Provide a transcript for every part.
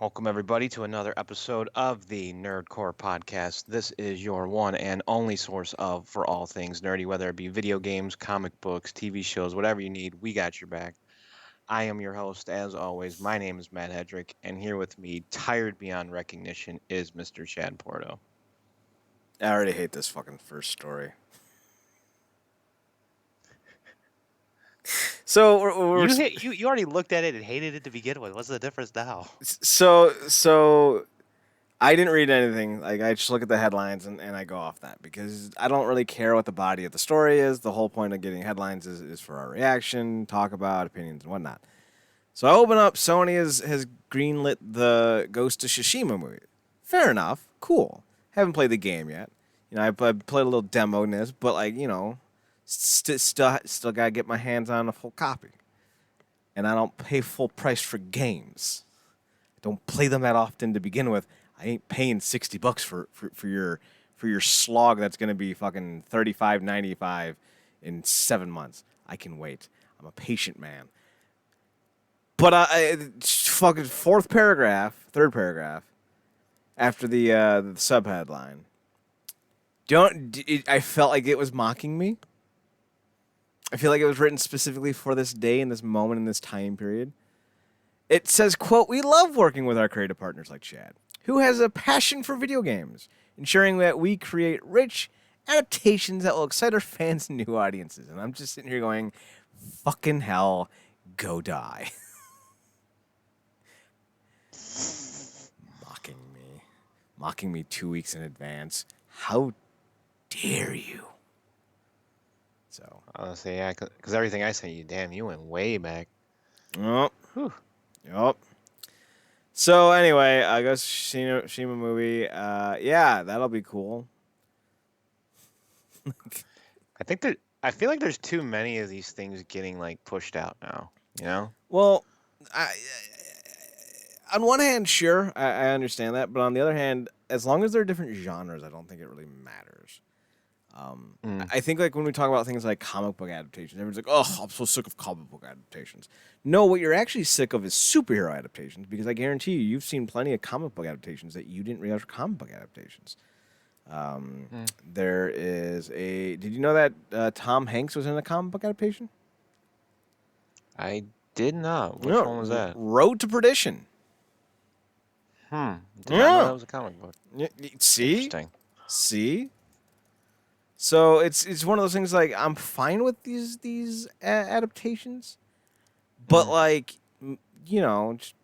Welcome, everybody, to another episode of the NerdCorp Podcast. This is your one and only source of for all things nerdy, whether it be video games, comic books, TV shows, whatever you need, we got your back. I am your host, as always. My name is Matt Hedrick, and here with me, tired beyond recognition, is Mr. Chad Porto. I already hate this fucking first story. So you already looked at it and hated it to begin with. What's the difference now? So I didn't read anything. Like I just look at the headlines and I go off that because I don't really care what the body of the story is. The whole point of getting headlines is for our reaction, talk about opinions and whatnot. So I open up. Sony has greenlit the Ghost of Tsushima movie. Fair enough. Cool. Haven't played the game yet. You know, I played a little demo in this, but like still gotta get my hands on a full copy. And I don't pay full price for games. I don't play them that often to begin with. I ain't paying $60 for your slog that's gonna be fucking $35.95 in 7 months. I can wait. I'm a patient man. But fucking third paragraph, after the sub headline. I felt like it was mocking me. I feel like it was written specifically for this day and this moment in this time period. It says, quote, "We love working with our creative partners like Chad, who has a passion for video games, ensuring that we create rich adaptations that will excite our fans and new audiences." And I'm just sitting here going, fucking hell, go die. Mocking me 2 weeks in advance. How dare you? So Honestly, yeah, because everything I sent you, damn, you went way back. Yep. Yep. So anyway, I guess Shima movie. Yeah, that'll be cool. I feel like there's too many of these things getting like pushed out now. You know? Well, on one hand, sure, I understand that, but on the other hand, as long as they're different genres, I don't think it really matters. I think like when we talk about things like comic book adaptations, everyone's like, "Oh, I'm so sick of comic book adaptations." No, what you're actually sick of is superhero adaptations, because I guarantee you've seen plenty of comic book adaptations that you didn't realize were comic book adaptations. There is a. Did you know that Tom Hanks was in a comic book adaptation? I did not. Which one was that? Road to Perdition. Did not know that was a comic book. See? Interesting. See? So it's one of those things like I'm fine with these adaptations, but like just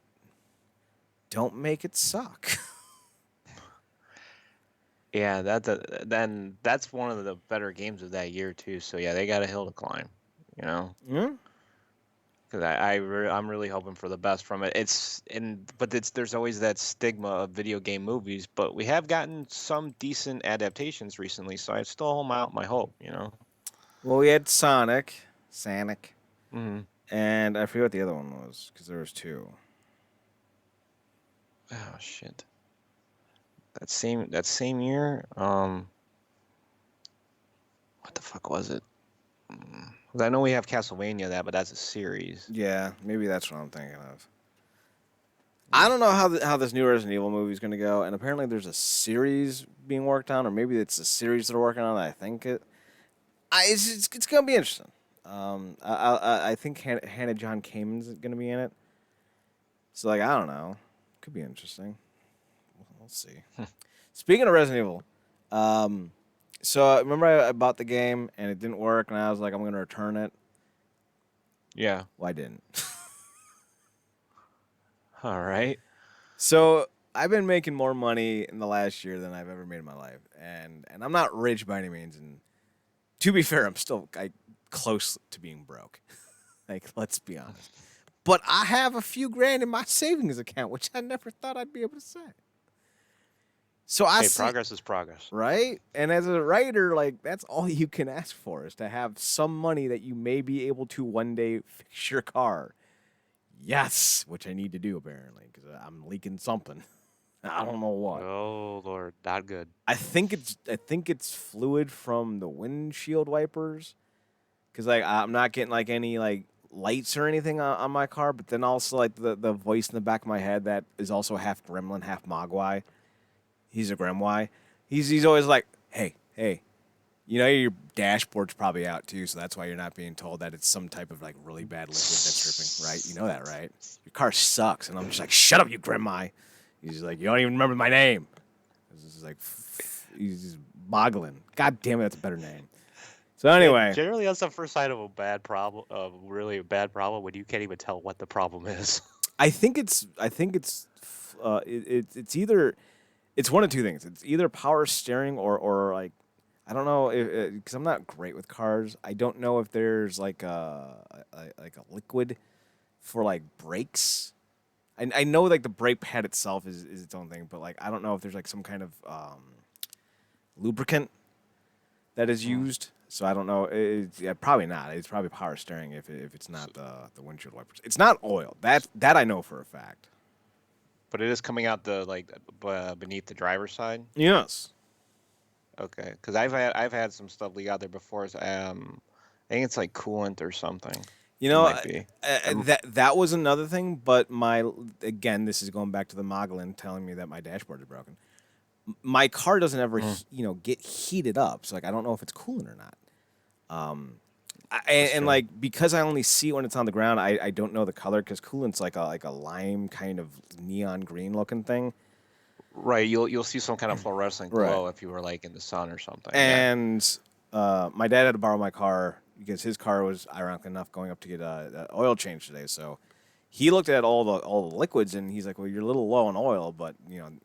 don't make it suck. Yeah, then that's one of the better games of that year too. So yeah, they got a hill to climb. You know. Yeah. Because I'm really hoping for the best from it. There's always that stigma of video game movies, but we have gotten some decent adaptations recently, so I still hold out my hope, you know. Well, we had Sonic, Mm-hmm. and I forget what the other one was because there was two. Oh shit. That same year, what the fuck was it? 'Cause I know we have Castlevania but that's a series. Yeah, maybe that's what I'm thinking of. I don't know how this new Resident Evil movie is going to go, and apparently there's a series being worked on, or maybe it's a series they're working on. I think it's going to be interesting. I think Hannah John Kamen's going to be in it, so like I don't know, could be interesting. We'll see. Speaking of Resident Evil, so remember I bought the game and it didn't work, and I was like, I'm going to return it. Yeah. Well, I didn't. All right. So I've been making more money in the last year than I've ever made in my life, and I'm not rich by any means. And to be fair, I'm still close to being broke. Like, let's be honest. But I have a few grand in my savings account, which I never thought I'd be able to say. So progress is progress, right? And as a writer, like that's all you can ask for is to have some money that you may be able to one day fix your car. Yes, which I need to do apparently because I'm leaking something. I don't know what. Oh Lord, not good. I think it's fluid from the windshield wipers, because like I'm not getting like any like lights or anything on my car, but then also like the voice in the back of my head that is also half gremlin, half mogwai. He's a gremwai. He's always like, hey, you know your dashboard's probably out too, so that's why you're not being told that it's some type of like really bad liquid that's dripping, right? You know that, right? Your car sucks, and I'm just like, shut up, you gremwai. He's like, you don't even remember my name. This is like, he's boggling. God damn it, that's a better name. So anyway, Yeah, generally that's the first sign of a bad problem, of really a bad problem, when you can't even tell what the problem is. I think it's either it's one of two things. It's either power steering or like I don't know because I'm not great with cars. I don't know if there's like a liquid for like brakes. I know like the brake pad itself is its own thing, but like I don't know if there's like some kind of lubricant that is used. So I don't know. Yeah, probably not. It's probably power steering if it's not the windshield wipers. It's not oil. That I know for a fact. But it is coming out the beneath the driver's side. Yes. Okay, because I've had some stuff leak out there before. I think it's like coolant or something. You It know, might be. that was another thing, but again, this is going back to the Moglin telling me that my dashboard is broken. My car doesn't ever, get heated up, so like I don't know if it's coolant or not. And like because I only see it when it's on the ground, I don't know the color because coolant's like a lime kind of neon green looking thing. Right, you'll see some kind of fluorescent glow if you were like in the sun or something. And my dad had to borrow my car because his car was ironically enough going up to get an oil change today. So he looked at all the liquids and he's like, "Well, you're a little low on oil, but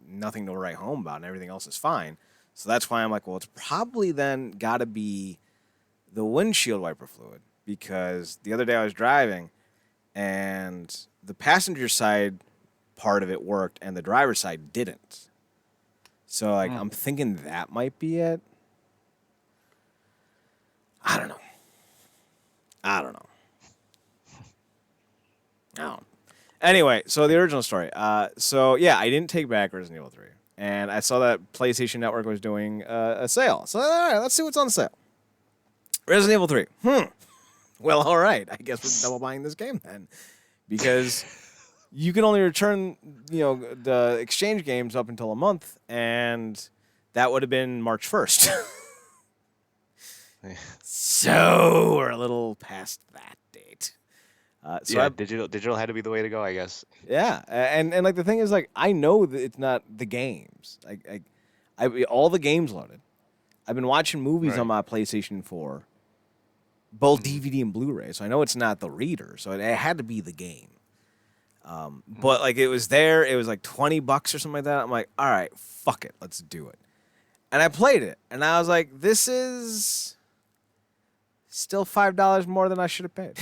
nothing to write home about, and everything else is fine." So that's why I'm like, "Well, it's probably then got to be the windshield wiper fluid because the other day I was driving and the passenger side part of it worked and the driver's side didn't." So like I'm thinking that might be it. I don't know. Anyway, so the original story. So yeah, I didn't take back Resident Evil 3. And I saw that PlayStation Network was doing a sale. So all right, let's see what's on sale. Resident Evil 3. Well, all right. I guess we're double buying this game then. Because you can only return, the exchange games up until a month, and that would have been March 1st. So we're a little past that date. Digital had to be the way to go, I guess. Yeah, and like the thing is, like I know that it's not the games. All the games loaded. I've been watching movies on my PlayStation 4, both DVD and Blu-ray, so I know it's not the reader. So it had to be the game. But like it was there. It was like $20 or something like that. I'm like, all right, fuck it, let's do it. And I played it, and I was like, this is still $5 more than I should have paid.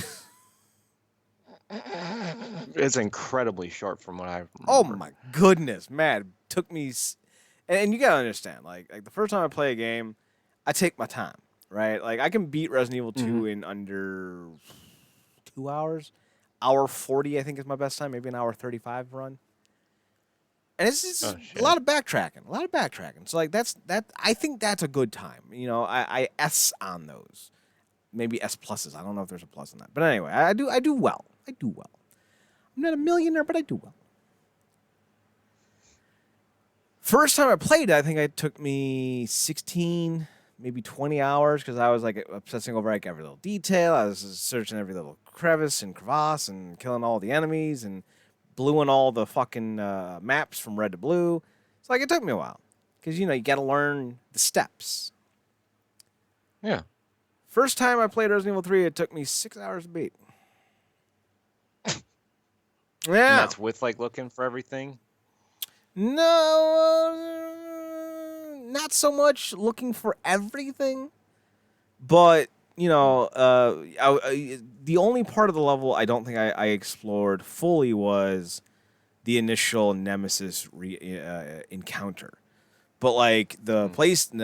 It's incredibly short from what I remember. Oh my goodness, man! Took me, and you gotta understand, like the first time I play a game, I take my time, right? Like I can beat Resident Evil 2 in under 2 hours. Hour 40, I think, is my best time. Maybe an hour 35 run. And it's just a lot of backtracking. So like that. I think that's a good time. I S on those. Maybe S pluses. I don't know if there's a plus on that. But anyway, I do well. I'm not a millionaire, but I do well. First time I played it, I think it took me 16, maybe 20 hours because I was like obsessing over like every little detail. I was searching every little crevice and crevasse and killing all the enemies and bluing all the fucking maps from red to blue. So like it took me a while because you got to learn the steps. Yeah. First time I played Resident Evil 3, it took me 6 hours to beat. Yeah. And that's with like looking for everything? No, not so much looking for everything, but the only part of the level I don't think I explored fully was the initial Nemesis encounter. But like not the PlayStation,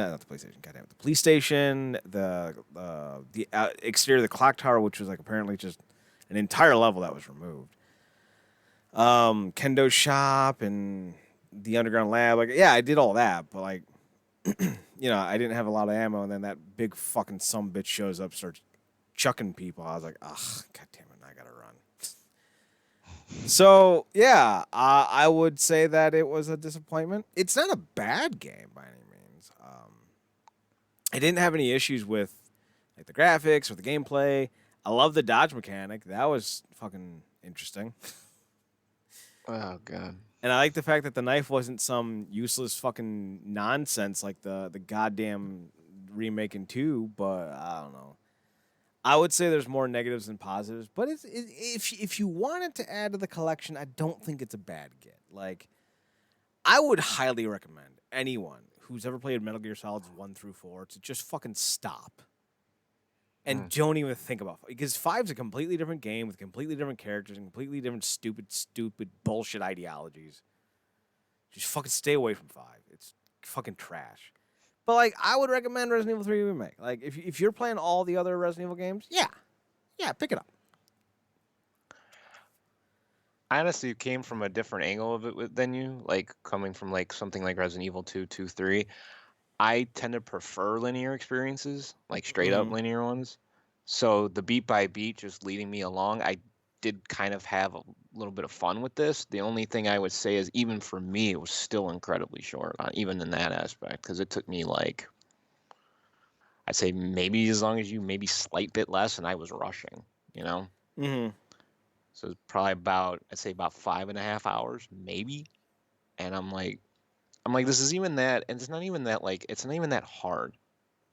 goddamn it, the police station, the exterior of the clock tower, which was like apparently just an entire level that was removed. Kendo shop and the underground lab, like yeah, I did all that, but like I didn't have a lot of ammo, and then that big fucking sumbitch shows up, starts chucking people. I was like, ugh, god damn it, I So yeah, I would say that it was a disappointment. It's not a bad game by any means. I didn't have any issues with like the graphics or the gameplay. I love the dodge mechanic. That was fucking interesting. Oh god. And I like the fact that the knife wasn't some useless fucking nonsense like the goddamn remake in 2, but I don't know. I would say there's more negatives than positives, but if you wanted to add to the collection, I don't think it's a bad get. Like, I would highly recommend anyone who's ever played Metal Gear Solids 1 through 4 to just fucking stop and Mm. don't even think about because five's a completely different game with completely different characters and completely different stupid bullshit ideologies. Just fucking stay away from 5. It's fucking trash. But like, I would recommend Resident Evil 3 remake. Like, if you're playing all the other Resident Evil games, yeah, pick it up. I honestly came from a different angle of it than you, like coming from like something like Resident Evil 2, 2, 3. I tend to prefer linear experiences, like straight up Mm-hmm. linear ones. So the beat by beat just leading me along, I did kind of have a little bit of fun with this. The only thing I would say is even for me, it was still incredibly short, even in that aspect, because it took me like I'd say maybe as long as you, maybe slight bit less, and I was rushing, you know. Mm-hmm. So it's probably about I'd say about 5.5 hours, maybe. And I'm like, this is even that, and it's not even that like it's not even that hard.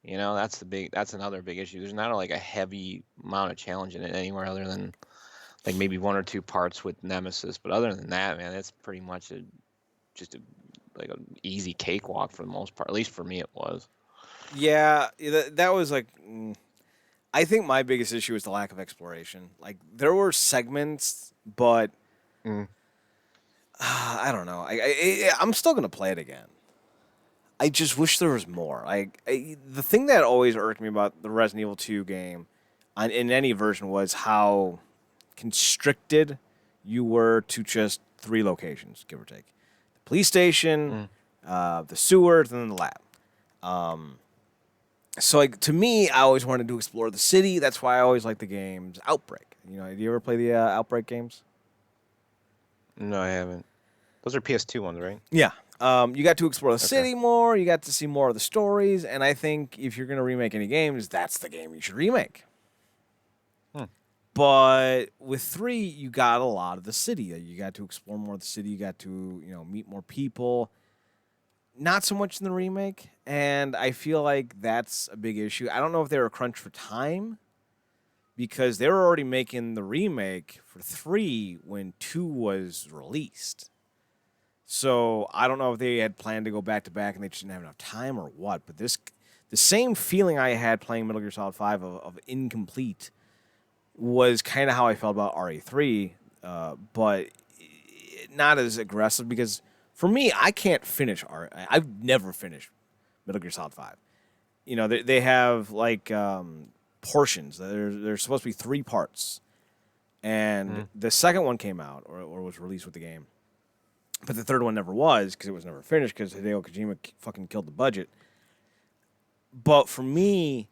You know, that's another big issue. There's not like a heavy amount of challenge in it anywhere other than like maybe one or two parts with Nemesis. But other than that, man, it's pretty much just a like an easy cakewalk for the most part. At least for me, it was. Yeah, that was like. I think my biggest issue is the lack of exploration. Like, there were segments, but Mm, I don't know. I'm still gonna play it again. I just wish there was more. The thing that always irked me about the Resident Evil 2 game, in any version, was how constricted you were to just 3 locations, give or take: the police station, mm. the sewers, and then the lab. So, like, to me, I always wanted to explore the city. That's why I always like the games Outbreak. You know, do you ever play the Outbreak games? No, I haven't. Those are PS2 ones, right? Yeah. You got to explore the Okay. city more. You got to see more of the stories. And I think if you're going to remake any games, that's the game you should remake. Hmm. But with 3, you got a lot of the city. You got to explore more of the city. You got to, meet more people. Not so much in the remake. And I feel like that's a big issue. I don't know if they were crunched for time because they were already making the remake for 3 when 2 was released. So I don't know if they had planned to go back to back and they just didn't have enough time or what. But the same feeling I had playing Metal Gear Solid 5 of incomplete was kind of how I felt about RE3, but not as aggressive because for me, I can't finish I've never finished Metal Gear Solid 5. They have like portions. There's supposed to be 3 parts. And Mm. the second one came out or was released with the game. But the third one never was because it was never finished because Hideo Kojima fucking killed the budget. But for me,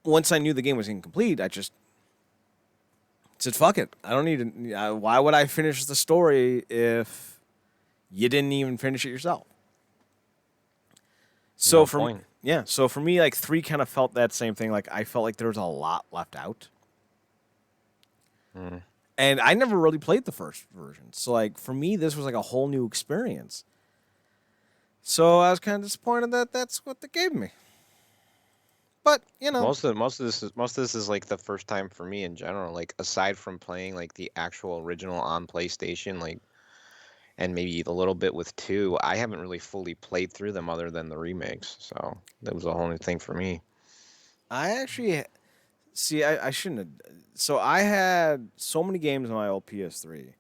once I knew the game was incomplete, I just said, fuck it. I don't need to. Why would I finish the story if you didn't even finish it yourself? So No for point. yeah, so for me, like 3 kind of felt that same thing. Like I felt like there was a lot left out. Mm. And I never really played the first version. So like for me, this was like a whole new experience. So I was kind of disappointed that that's what they gave me. But Most of this is like the first time for me in general. Like aside from playing like the actual original on PlayStation, like and maybe a little bit with 2, I haven't really fully played through them other than the remakes. So that was a whole new thing for me. I actually see. I shouldn't have. So I had so many games on my old PS3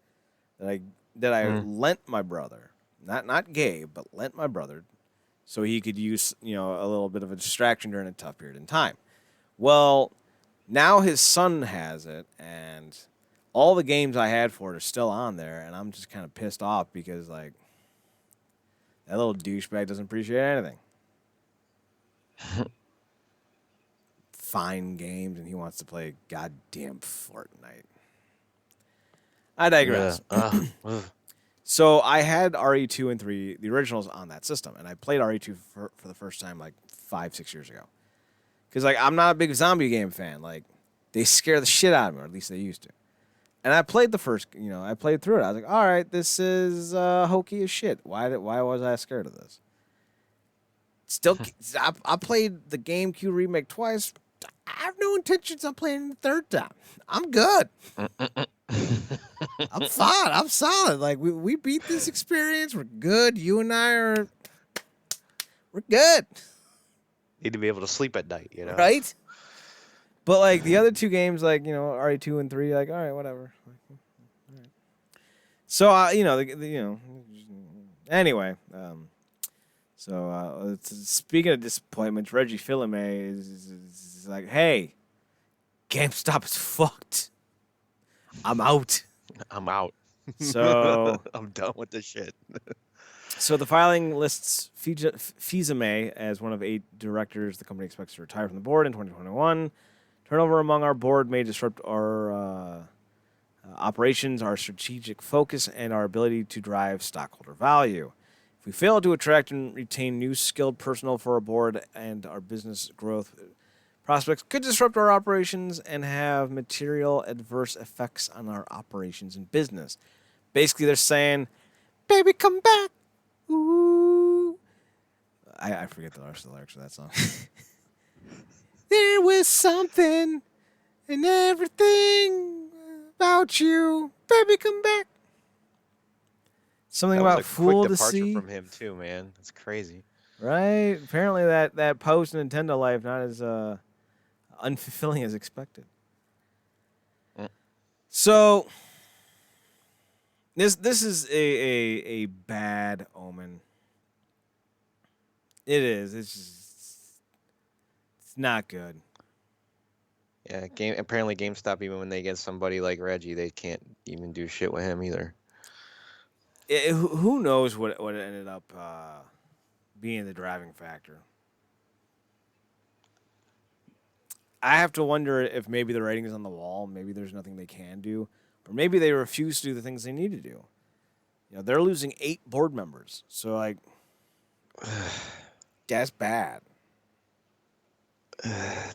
that I Mm. lent my brother, not Gabe, but lent my brother, so he could use a little bit of a distraction during a tough period in time. Well, now his son has it, and all the games I had for it are still on there, and I'm just kind of pissed off because like that little douchebag doesn't appreciate anything. Fine games, and he wants to play goddamn Fortnite. I digress. Ugh. So I had RE2 and 3, the originals, on that system, and I played RE2 for the first time like 5-6 years ago. Because like I'm not a big zombie game fan. Like they scare the shit out of me, or at least they used to. And I played the first, I played through it. I was like, all right, this is hokey as shit. Why was I scared of this? Still, I played the GameCube remake twice. I have no intentions of playing the third time. I'm good. I'm fine. I'm solid. Like we beat this experience. We're good. You and I we're good. Need to be able to sleep at night, Right? But like the other two games, like RE2 and 3, like all right, whatever. All right. So anyway. So speaking of disappointments, Reggie Fils-Aimé is like, hey, GameStop is fucked. I'm out. I'm out. So I'm done with this shit. So the filing lists Fils-Aimé as one of 8 directors the company expects to retire from the board in 2021. Turnover among our board may disrupt our operations, our strategic focus, and our ability to drive stockholder value. If we fail to attract and retain new skilled personnel for our board, and our business growth prospects could disrupt our operations and have material adverse effects on our operations and business. Basically, they're saying, baby, come back. Ooh. I forget the rest of the lyrics of that song. There was something and everything about you. Baby, come back. Something That was about a fool quick to departure see. from him too, man. That's crazy. Right? Apparently that post Nintendo life not as unfulfilling as expected. Mm. So this is a bad omen. It is. It's not good. Yeah, apparently GameStop, even when they get somebody like Reggie, they can't even do shit with him either. Who knows what ended up being the driving factor? I have to wonder if maybe the writing is on the wall. Maybe there's nothing they can do, or maybe they refuse to do the things they need to do. They're losing 8 board members, so like that's bad.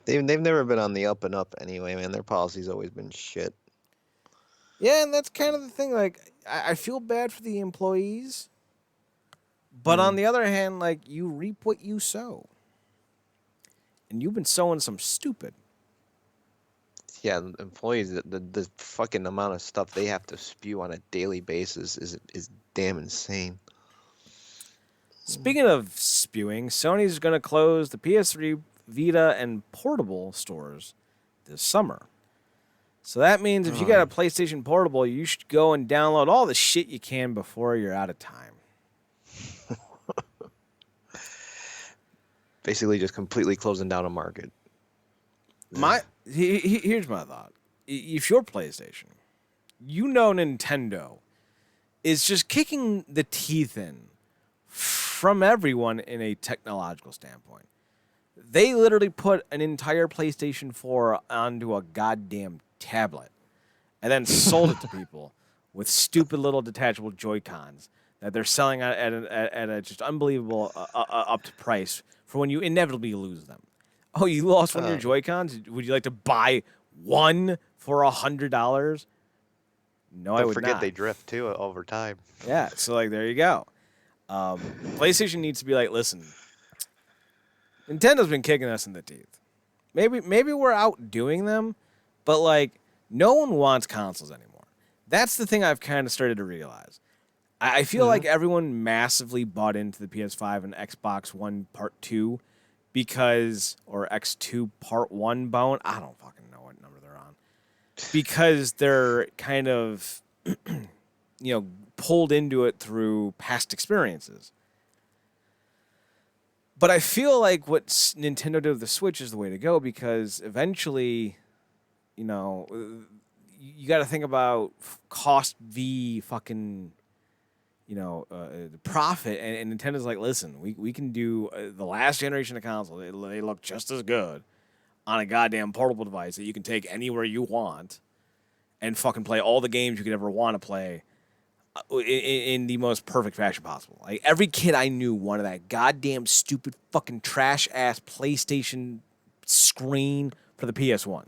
They've never been on the up and up anyway, man. Their policy's always been shit. Yeah, and that's kind of the thing. Like, I feel bad for the employees, but on the other hand, like, you reap what you sow. And you've been sowing some stupid. Yeah, employees, the fucking amount of stuff they have to spew on a daily basis is damn insane. Speaking of spewing, Sony's going to close the PS3, Vita, and Portable stores this summer. So that means if you got a PlayStation Portable, you should go and download all the shit you can before you're out of time. Basically just completely closing down a market. Here's my thought. If you're PlayStation, Nintendo is just kicking the teeth in from everyone in a technological standpoint. They literally put an entire PlayStation 4 onto a goddamn tablet and then sold it to people with stupid little detachable Joy-Cons that they're selling at a just unbelievable up to price for when you inevitably lose them. Oh, you lost one of your Joy-Cons? Would you like to buy one for $100? No, I would not. Don't forget they drift too over time. Yeah, so like there you go. PlayStation needs to be like, listen, Nintendo's been kicking us in the teeth. Maybe we're outdoing them, but like no one wants consoles anymore. That's the thing I've kind of started to realize. I feel like everyone massively bought into the PS5 and Xbox One Part 2 or X2 Part 1 bone. I don't fucking know what number they're on. Because they're kind of, pulled into it through past experiences. But I feel like what Nintendo did with the Switch is the way to go because eventually, you got to think about cost v fucking, the profit. And Nintendo's like, listen, we can do the last generation of console. They look just as good on a goddamn portable device that you can take anywhere you want. and fucking play all the games you could ever want to play in the most perfect fashion possible. Like every kid I knew wanted that goddamn stupid fucking trash ass PlayStation screen for the PS1.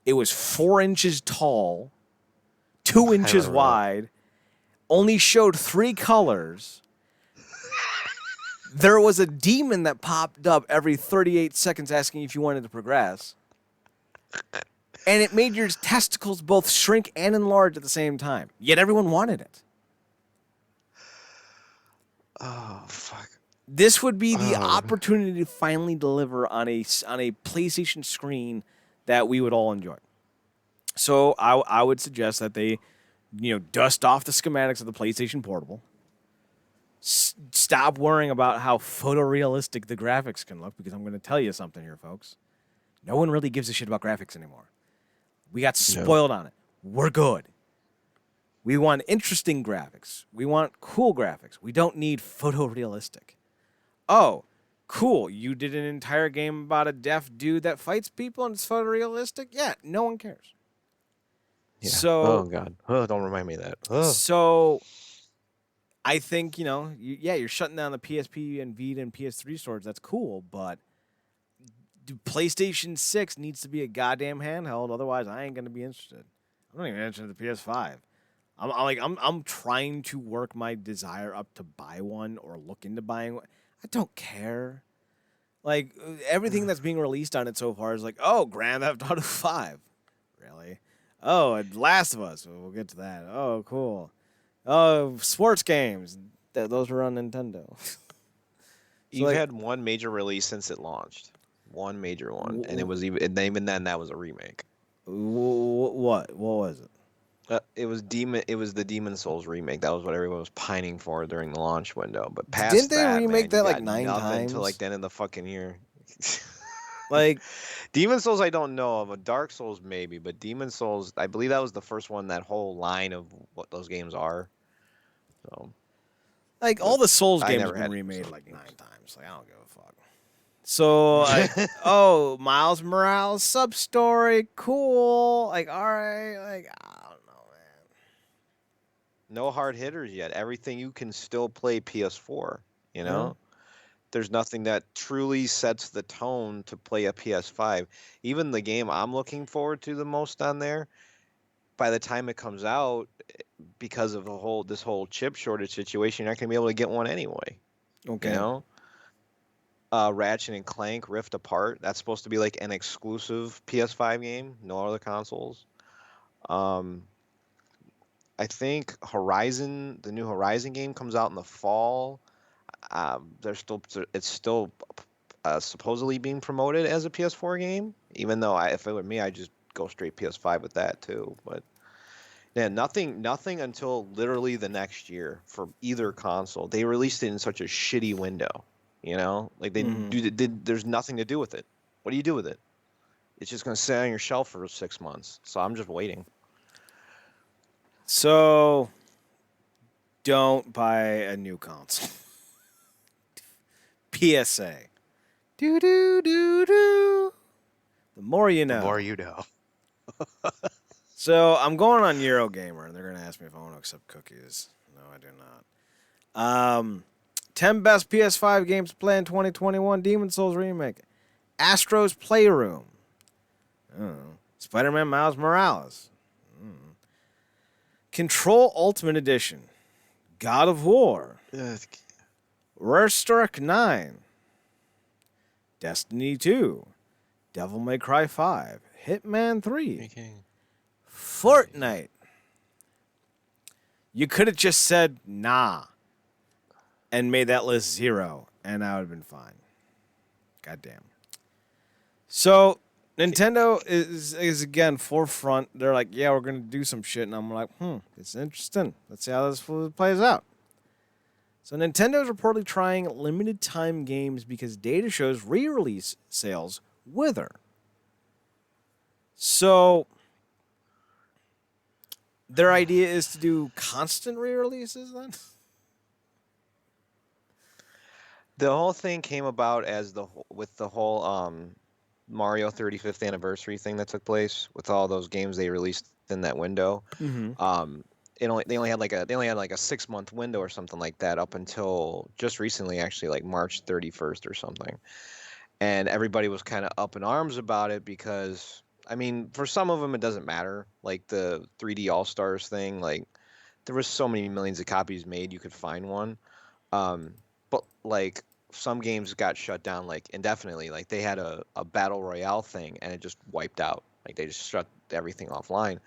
It was 4 inches tall, 2 I inches remember that. wide, only showed 3 colors. There was a demon that popped up every 38 seconds asking if you wanted to progress. And it made your testicles both shrink and enlarge at the same time. Yet everyone wanted it. Oh fuck. This would be the Oh. opportunity to finally deliver on a PlayStation screen that we would all enjoy. So I would suggest that they, dust off the schematics of the PlayStation Portable. Stop worrying about how photorealistic the graphics can look, because I'm going to tell you something here, folks. No one really gives a shit about graphics anymore. We got spoiled on it. We're good. We want interesting graphics. We want cool graphics. We don't need photorealistic. Oh, cool. You did an entire game about a deaf dude that fights people and it's photorealistic? Yeah, no one cares. Yeah. So, oh god. Oh, don't remind me of that. Oh. So I think, you're shutting down the PSP and Vita and PS3 stores. That's cool, but PlayStation 6 needs to be a goddamn handheld. Otherwise, I ain't going to be interested. I'm not even interested in the PS5. I'm trying to work my desire up to buy one or look into buying one. I don't care. Like, everything that's being released on it so far is like, oh, Grand Theft Auto 5. Really? Oh, and Last of Us. We'll get to that. Oh, cool. Oh, sports games. Those were on Nintendo. You've had one major release since it launched. One major one. And it was even then that was a remake. What? What was it? It was the Demon Souls remake. That was what everyone was pining for during the launch window. But past Didn't they that, remake man, that you like got 9 nothing times? until like the end of the fucking year. Like Demon Souls, I don't know of. A Dark Souls, maybe, but Demon Souls, I believe that was the first one. That whole line of what those games are. So, like all the Souls I games never have been had remade Souls like games. 9 times. Like I don't give a fuck. So, Miles Morales sub story, cool. Like, all right, like I don't know, man. No hard hitters yet. Everything you can still play PS4. You know. There's nothing that truly sets the tone to play a PS5. Even the game I'm looking forward to the most on there, by the time it comes out, because of this whole chip shortage situation, you're not gonna be able to get one anyway. Okay. You know? Ratchet and Clank Rift Apart, that's supposed to be like an exclusive PS5 game, no other consoles. Um, I think the new Horizon game comes out in the fall. It's still supposedly being promoted as a PS4 game, even though if it were me, I'd just go straight PS5 with that too. But yeah, nothing until literally the next year for either console. They released it in such a shitty window, like there's nothing to do with it. What do you do with it? It's just gonna sit on your shelf for 6 months. So I'm just waiting. So, don't buy a new console. PSA. Do do do do. The more you know. The more you know. So I'm going on Eurogamer, and they're going to ask me if I want to accept cookies. No, I do not. 10 best PS5 games to play in 2021. Demon Souls Remake. Astro's Playroom. Spider-Man Miles Morales. Control Ultimate Edition. God of War. Rare 9. Destiny 2. Devil May Cry 5. Hitman 3. Okay. Fortnite. You could have just said nah and made that list 0, and I would have been fine. Goddamn. So Nintendo is again forefront. They're like, yeah, we're gonna do some shit, and I'm like, it's interesting. Let's see how this plays out. So Nintendo is reportedly trying limited time games because data shows re-release sales wither. So their idea is to do constant re-releases then? The whole thing came about with the whole Mario 35th anniversary thing that took place with all those games they released in that window. Mm-hmm. They only had like a 6 month window or something like that up until just recently, actually, like March 31st or something. And everybody was kind of up in arms about it because, I mean, for some of them it doesn't matter. Like the 3D All Stars thing, like there was so many millions of copies made, you could find one. Um, but like some games got shut down like indefinitely. Like they had a battle royale thing and it just wiped out. Like they just shut everything offline.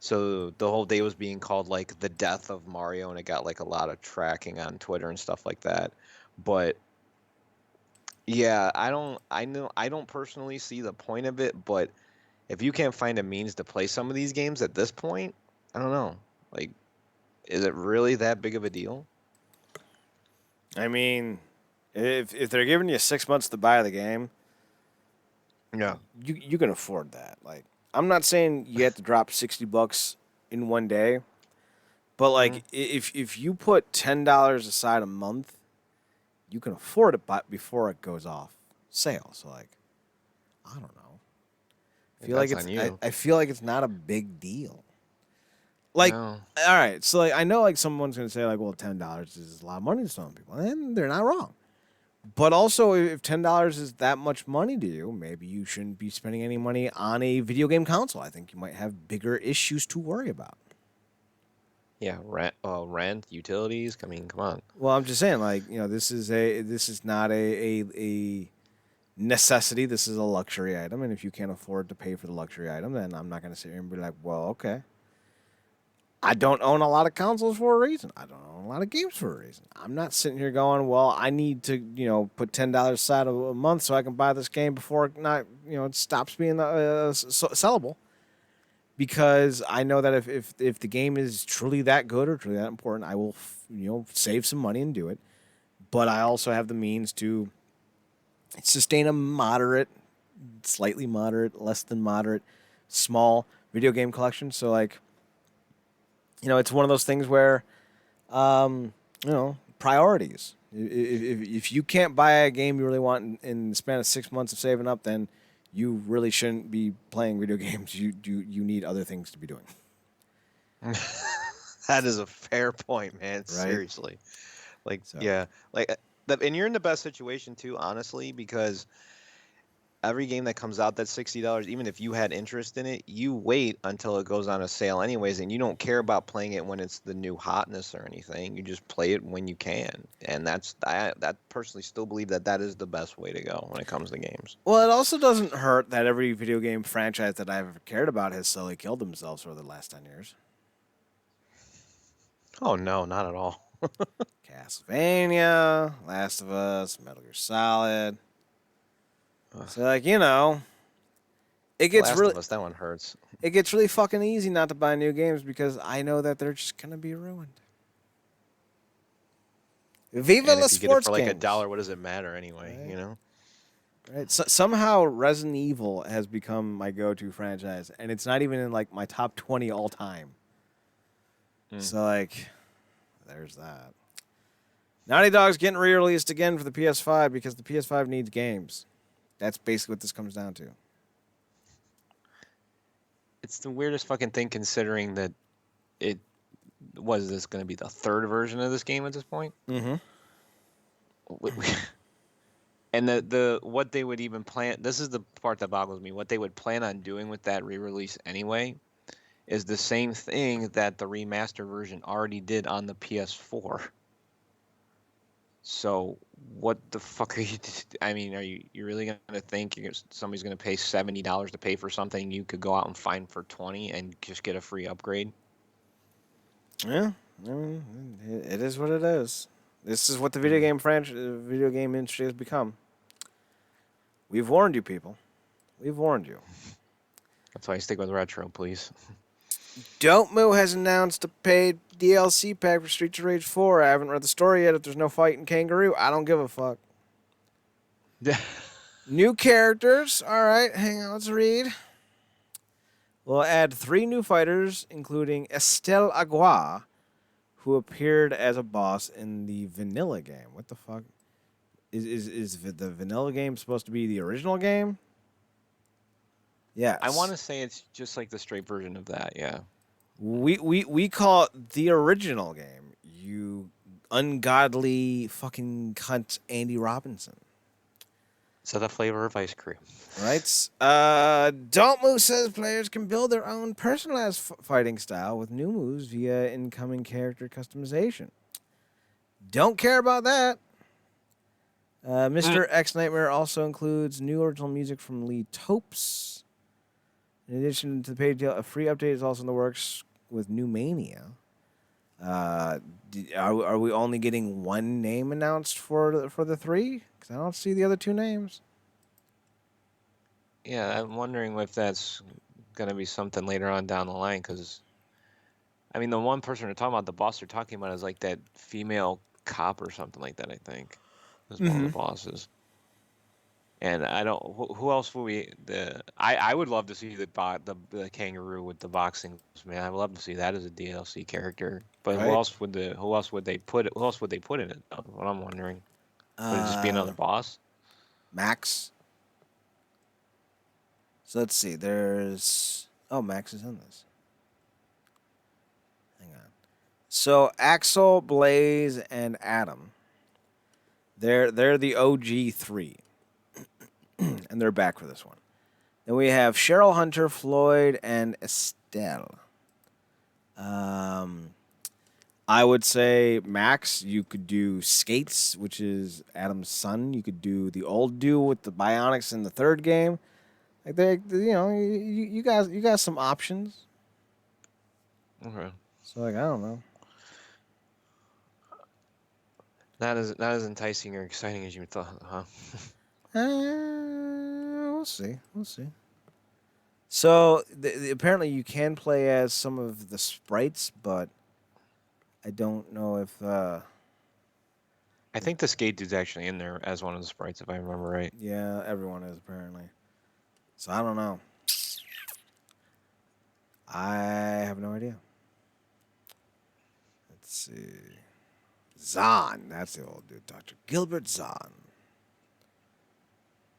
So the whole day was being called like the death of Mario, and it got like a lot of tracking on Twitter and stuff like that. But yeah, I don't personally see the point of it, but if you can't find a means to play some of these games at this point, I don't know. Like, is it really that big of a deal? I mean, if they're giving you 6 months to buy the game, Yeah. you can afford that. Like, I'm not saying you have to drop $60 in one day, but Hmm. like if you put $10 aside a month, you can afford it before it goes off sale. So like, I don't know. That's on you. I feel like it's not a big deal. Like, No. all right, so like I know like someone's gonna say like, well, $10 is a lot of money to some people, and they're not wrong. But also, if $10 is that much money to you, maybe you shouldn't be spending any money on a video game console. I think you might have bigger issues to worry about. Yeah, rent, utilities. I mean, come on. Well, I'm just saying, like, this is not a necessity. This is a luxury item, and if you can't afford to pay for the luxury item, then I'm not going to sit here and be like, well, okay. I don't own a lot of consoles for a reason. I don't own a lot of games for a reason. I'm not sitting here going, well, I need to, put $10 aside a month so I can buy this game before it stops being sellable. Because I know that if the game is truly that good or truly that important, I will, save some money and do it. But I also have the means to sustain a moderate, slightly moderate, less than moderate, small video game collection. So, like, it's one of those things where, priorities. If you can't buy a game you really want in the span of 6 months of saving up, then you really shouldn't be playing video games. You need other things to be doing. That is a fair point, man. Right? Seriously. Like, So, yeah. Like, and you're in the best situation too, honestly, because every game that comes out that's $60, even if you had interest in it, you wait until it goes on a sale anyways, and you don't care about playing it when it's the new hotness or anything. You just play it when you can, and that personally still believe that that is the best way to go when it comes to games. well, it also doesn't hurt that every video game franchise that I've ever cared about has slowly killed themselves over the last 10 years. Oh no, not at all. Castlevania, Last of Us, Metal Gear Solid. Ugh. So, like, it gets Last really of Us, that one hurts. it gets really fucking easy not to buy new games because I know that they're just gonna be ruined. Viva And la if you get it sports for like a games. dollar, what does it matter anyway? Right. You know? Right. So, somehow Resident Evil has become my go-to franchise, and it's not even in like my top 20 all time. Mm. So like, there's that. Naughty Dog's getting re-released again for the PS5 because the PS5 needs games. That's basically what this comes down to. It's the weirdest fucking thing considering that it was this going to be the third version of this game at this point. Mm-hmm. And the what they would even plan, this is the part that boggles me, what they would plan on doing with that re-release anyway is the same thing that the remaster version already did on the PS4. So what the fuck are you I mean, are you really going to think somebody's going to pay $70 to pay for something you could go out and find for 20 and just get a free upgrade? Yeah, I mean, it is what it is. This is what the Mm. video game industry has become. We've warned you, people. We've warned you. That's why I stick with retro, please. Dotemu has announced a paid DLC pack for Streets of Rage 4. I haven't read the story yet. If there's no fighting kangaroo, I don't give a fuck. Yeah. New characters. All right, hang on, let's read. We'll add 3 new fighters, including Estelle Agua, who appeared as a boss in the vanilla game. What the fuck? Is the vanilla game supposed to be the original game? I want Yes. to say it's just like the straight version of that. Yeah. We call it the original game. You ungodly fucking cunt Andy Robinson. So the flavor of ice cream. Right? Don't Move says players can build their own personalized fighting style with new moves via incoming character customization. Don't care about that. Mm. Mr. X Nightmare also includes new original music from Lee Topes. In addition to the paid deal, a free update is also in the works with New Mania. Uh, are we only getting one name announced for the three? Because I don't see the other two names. Yeah, I'm wondering if that's gonna be something later on down the line. Because I mean, the one person they're talking about, the boss they're talking about, is like that female cop or something like that. I think is one of the Mm-hmm. bosses. And I don't. Who else will we? I would love to see the kangaroo with the boxing. Man, I would love to see that as a DLC character. But Right. who else would they put it? Who else would they put in it? Though? What I'm wondering. Would it just be Uh, another boss? Max. So let's see. There's Max is in this. Hang on. So Axel, Blaze, and Adam. They're the OG three, and they're back for this one. Then we have Cheryl Hunter, Floyd, and Estelle. Um, I would say Max, you could do Skates, which is Adam's son. You could do the old dude with the bionics in the third game. Like you got some options. Okay. So like I don't know. Not as enticing or exciting as you thought, huh? We'll see. We'll see. So apparently you can play as some of the sprites, but I don't know if I think the skate dude's actually in there as one of the sprites, if I remember right. yeah, everyone is apparently. So I don't know. I have no idea. Let's see. Zahn, that's the old dude, Dr. Gilbert Zahn.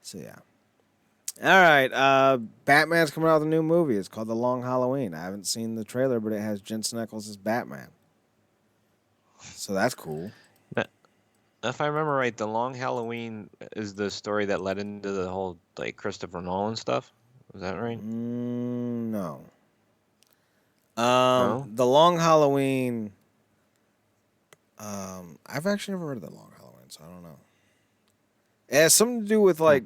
So yeah. All right, Batman's coming out with a new movie. It's called The Long Halloween. I haven't seen the trailer, but it has Jensen Ackles as Batman. So that's cool. That- If I remember right, the Long Halloween is the story that led into the whole like Christopher Nolan stuff. Is that right? No. No. The Long Halloween. I've actually never heard of The Long Halloween, so I don't know. It has something to do with Hmm. like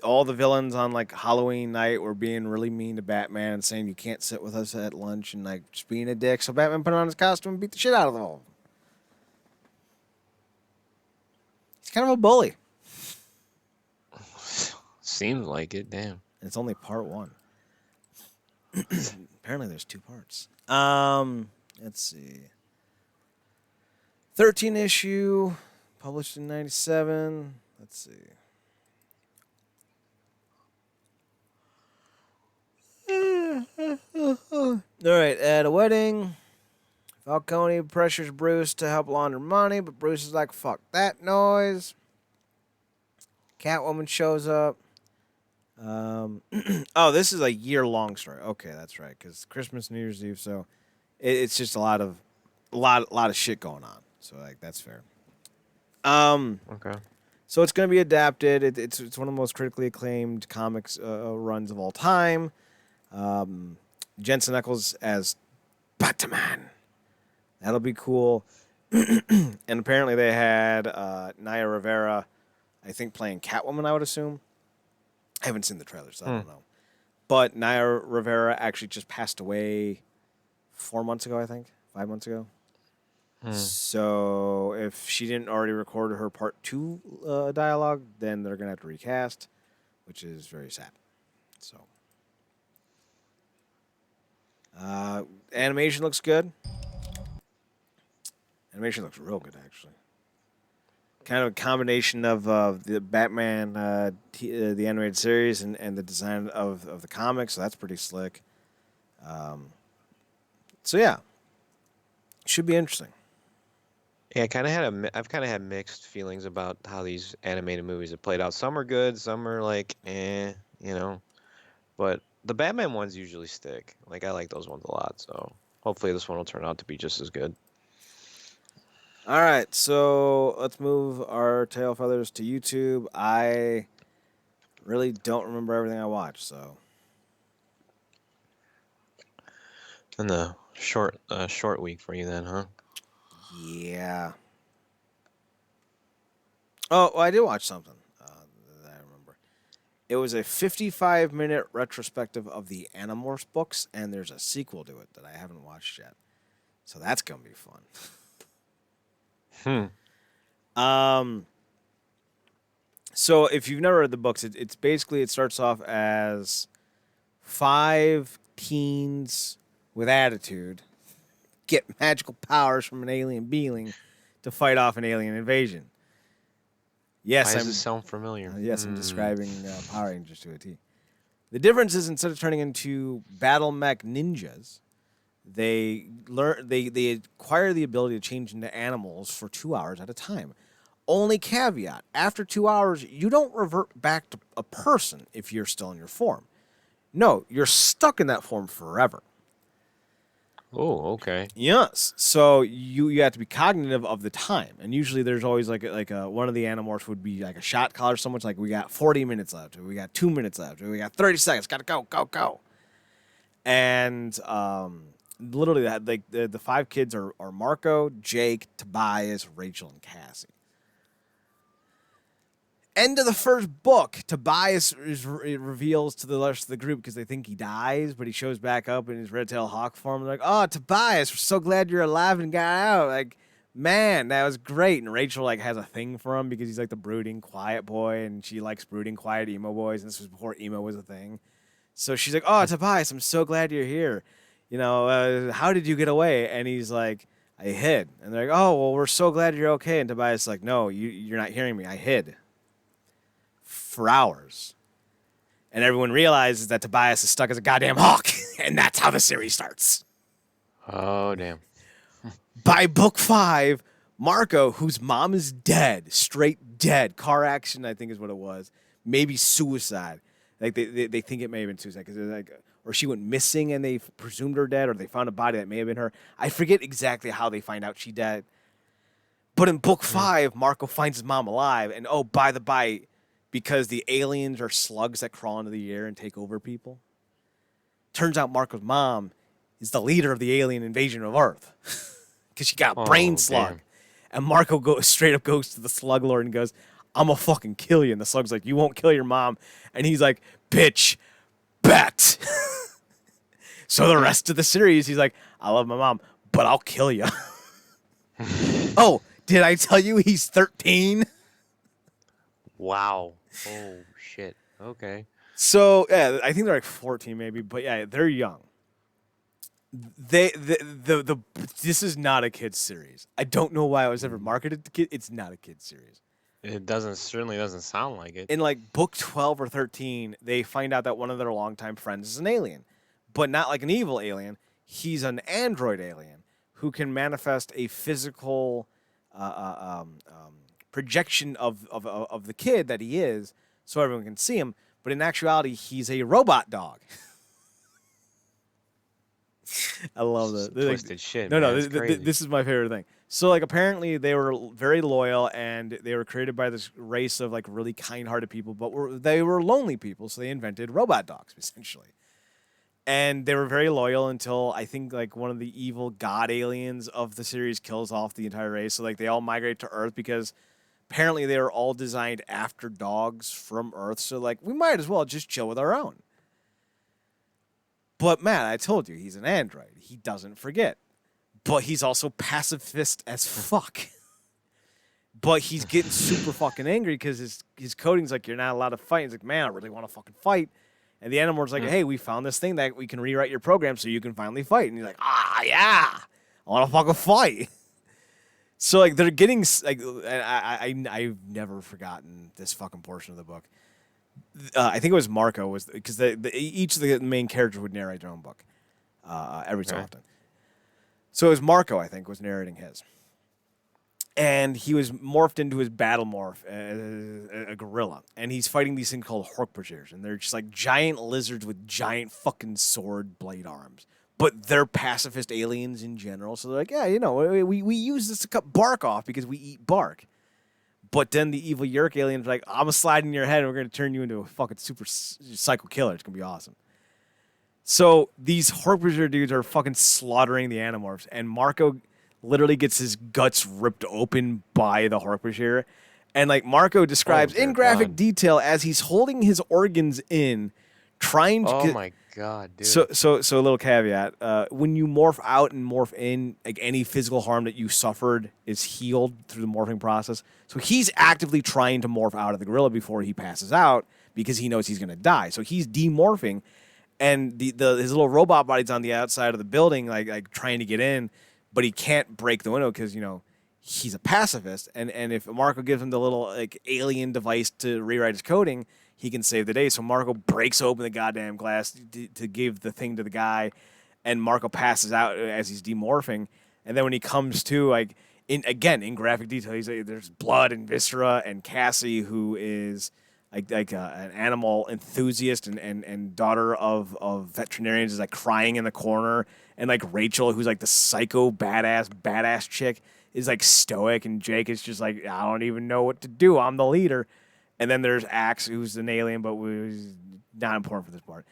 all the villains on like Halloween night were being really mean to Batman and saying you can't sit with us at lunch and like just being a dick. So Batman put on his costume and beat the shit out of them all. He's kind of a bully. Seems like it. Damn. And it's only part one. Apparently, there's two parts. Let's see. 13 issue, published in '97. Let's see. All right, at a wedding, Falcone pressures Bruce to help launder money, but Bruce is like, fuck that noise. Catwoman shows up. Oh, this is a year-long story. Okay, that's right, because Christmas, New Year's Eve, so it's just a lot of shit going on. So like that's fair. Okay. So it's going to be adapted. It's one of the most critically acclaimed comics runs of all time. Jensen Ackles as Batman. That'll be cool. And apparently they had Naya Rivera, I think, playing Catwoman, I would assume. I haven't seen the trailer, so I don't know. But Naya Rivera actually just passed away 4 months ago, I think. 5 months ago. So if she didn't already record her part 2 dialogue, then they're going to have to recast, which is very sad. So animation looks good. Animation looks real good, actually. Kind of a combination of the Batman, the animated series, and the design of the comics. So that's pretty slick. So yeah, should be interesting. Yeah, I've kind of had mixed feelings about how these animated movies have played out. Some are good, some are like, you know. But the Batman ones usually stick. Like I like those ones a lot. So hopefully this one will turn out to be just as good. All right, so let's move our tail feathers to YouTube. I really don't remember everything I watched, so And the short week for you then, huh? yeah. Oh, well, I did watch something that I remember. It was a 55-minute retrospective of the Animorphs books, and there's a sequel to it that I haven't watched yet. So that's going to be fun. So if you've never read the books, it's basically, it starts off as 5 teens with attitude get magical powers from an alien being to fight off an alien invasion. Yes, Why does this sound familiar? I'm describing Power Rangers to a T. The difference is, instead of turning into battle mech ninjas, they acquire the ability to change into animals for 2 hours at a time. Only caveat: after 2 hours, you don't revert back to a person if you're still in your form. No, you're stuck in that form forever. Oh, okay. Yes. So you have to be cognitive of the time, and usually there's always like one of the Animorphs would be like a shot caller. Someone's like, we got 40 minutes left, or we got 2 minutes left, or we got 30 seconds. Gotta go. And literally, that like the 5 kids are Marco, Jake, Tobias, Rachel, and Cassie. End of the first book, Tobias reveals to the rest of the group, because they think he dies, but he shows back up in his red tail hawk form. They're like, "Oh, Tobias, we're so glad you're alive and got out. Like, man, that was great." And Rachel like has a thing for him because he's like the brooding, quiet boy, and she likes brooding, quiet emo boys. And this was before emo was a thing. So she's like, "Oh, Tobias, I'm so glad you're here. You know, how did you get away?" And he's like, "I hid." And they're like, "Oh, well, we're so glad you're okay." And Tobias is like, "No, you're not hearing me. I hid for hours." And everyone realizes that Tobias is stuck as a goddamn hawk. And that's how the series starts. Oh, damn. By book 5, Marco, whose mom is dead, straight dead, car accident, I think is what it was, maybe suicide. Like they think it may have been suicide, because like, or she went missing and they presumed her dead, or they found a body that may have been her. I forget exactly how they find out she dead. But in book 5, Marco finds his mom alive, and oh, by the by, because the aliens are slugs that crawl into the air and take over people. Turns out Marco's mom is the leader of the alien invasion of Earth, because she got a brain slug. Damn. And Marco goes to the slug lord and goes, "I'm gonna fucking kill you." And the slug's like, "You won't kill your mom." And he's like, "Bitch, bet." So the rest of the series, he's like, "I love my mom, but I'll kill you." Oh, did I tell you he's 13? Wow. Oh, shit. Okay. So yeah, I think they're like 14 maybe, but yeah, they're young. This is not a kids series. I don't know why it was ever marketed to kids. It's not a kids series. It certainly doesn't sound like it. In like book 12 or 13, they find out that one of their longtime friends is an alien, but not like an evil alien. He's an android alien who can manifest a physical projection of the kid that he is, so everyone can see him. But in actuality, he's a robot dog. I love that. Twisted shit. No, man. this is my favorite thing. So, like, apparently they were very loyal, and they were created by this race of, like, really kind-hearted people, but they were lonely people, so they invented robot dogs, essentially. And they were very loyal until, I think, like, one of the evil god aliens of the series kills off the entire race. So, like, they all migrate to Earth because apparently they were all designed after dogs from Earth. So, like, we might as well just chill with our own. But, Matt, I told you, he's an android. He doesn't forget. But he's also pacifist as fuck. But he's getting super fucking angry because his coding's like, "You're not allowed to fight." He's like, "Man, I really want to fucking fight." And the Animorphs like, "Hey, we found this thing that we can rewrite your program so you can finally fight." And he's like, "Ah, yeah, I want to fucking fight." So, like, they're getting, like, I've never forgotten this fucking portion of the book. I think it was Marco, was because each of the main characters would narrate their own book every so often. So it was Marco, I think, was narrating his. and he was morphed into his battle morph, a gorilla, and he's fighting these things called Hork-Bajir, and they're just like giant lizards with giant fucking sword blade arms. But they're pacifist aliens in general, so they're like, yeah, we use this to cut bark off because we eat bark. But then the evil Yerk aliens are like, I'm gonna slide in your head and we're gonna turn you into a fucking super psycho killer. It's gonna be awesome. So these Hork-Bajir dudes are fucking slaughtering the Animorphs, and Marco literally gets his guts ripped open by the Hork-Bajir. And like Marco describes in graphic detail as he's holding his organs in, trying to Oh my god, dude. So a little caveat. When you morph out and morph in, like any physical harm that you suffered is healed through the morphing process. So he's actively trying to morph out of the gorilla before he passes out because he knows he's going to die. So he's demorphing, and his little robot body's on the outside of the building, like trying to get in, but he can't break the window because he's a pacifist. And if Marco gives him the little like alien device to rewrite his coding, he can save the day. So Marco breaks open the goddamn glass to give the thing to the guy, and Marco passes out as he's demorphing. And then when he comes to, like, in graphic detail, he's like, there's blood and viscera, and Cassie, who is like an animal enthusiast and daughter of veterinarians, is like crying in the corner, and like Rachel, who's like the psycho badass chick, is like stoic, and Jake is just like, I don't even know what to do. I'm the leader. And then there's Axe, who's an alien, but was not important for this part.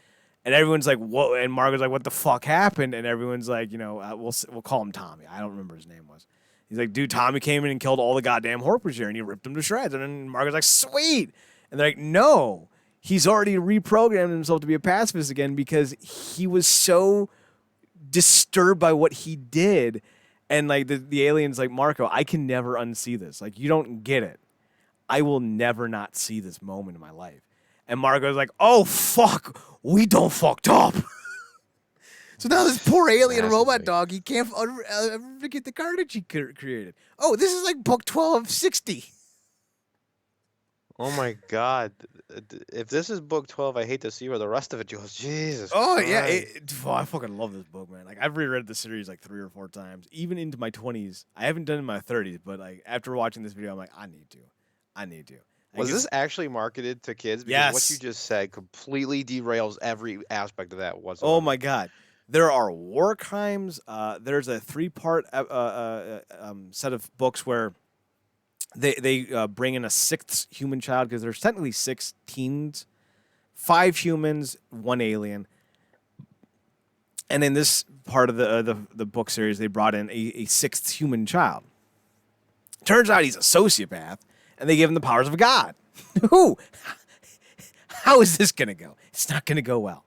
And everyone's like, "What?" And Marco's like, "What the fuck happened?" And everyone's like, we'll call him Tommy. I don't remember his name was. He's like, "Dude, Tommy came in and killed all the goddamn Hork-Bajir, and he ripped them to shreds." And then Marco's like, "Sweet." And they're like, "No, he's already reprogrammed himself to be a pacifist again because he was so disturbed by what he did." And like the alien's like, "Marco, I can never unsee this. Like, you don't get it. I will never not see this moment in my life." And Marco's like, "Oh, fuck, we don't fucked up." So now this poor alien robot dog, he can't ever forget the carnage he created. Oh, this is like book 12 of 60. Oh my god. If this is book 12, I hate to see where the rest of it goes. Jesus Oh, Christ. yeah. I fucking love this book, man. Like, I've reread the series like 3 or 4 times, even into my 20s. I haven't done it in my 30s, but like after watching this video, I'm like, I need to. Was this actually marketed to kids? Because what you just said completely derails every aspect of that whatsoever. Oh my god. There are war crimes. There's a 3-part set of books where they bring in a 6th human child, because there's technically 6 teens, 5 humans, 1 alien. And in this part of the book series, they brought in a 6th human child. Turns out he's a sociopath, and they give him the powers of a god. Who? How is this going to go? It's not going to go well.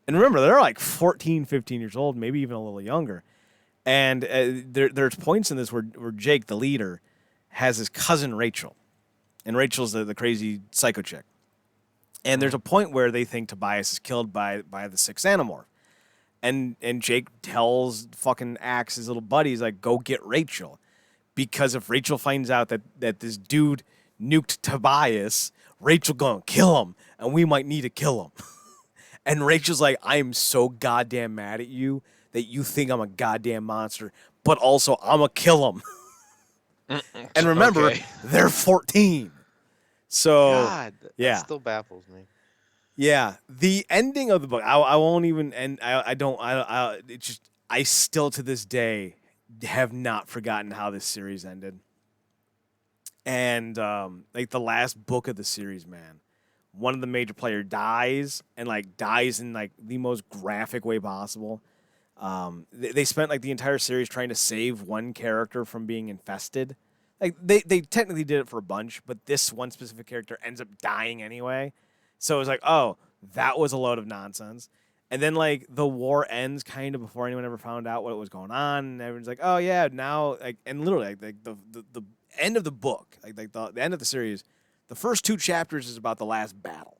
And remember, they're like 14, 15 years old, maybe even a little younger. And there's points in this where Jake, the leader, has his cousin Rachel. And Rachel's the crazy psycho chick. And there's a point where they think Tobias is killed by the 6th Animorph. And Jake tells fucking Axe, his little buddy, he's like, go get Rachel. Because if Rachel finds out that this dude nuked Tobias, Rachel gonna kill him, and we might need to kill him. And Rachel's like, I am so goddamn mad at you that you think I'm a goddamn monster, but also I'm gonna kill him. And remember, they're 14. So, God, yeah. That still baffles me. Yeah, the ending of the book, I won't even end. It's just, I still to this day have not forgotten how this series ended. And like the last book of the series, man, one of the major players dies, and like dies in like the most graphic way possible. They spent like the entire series trying to save one character from being infested. Like they technically did it for a bunch, but this one specific character ends up dying anyway. So it was like, oh, that was a load of nonsense. And then like the war ends kind of before anyone ever found out what was going on, and everyone's like, oh yeah, now like, and literally like the end of the book, like the end of the series, the first 2 chapters is about the last battle,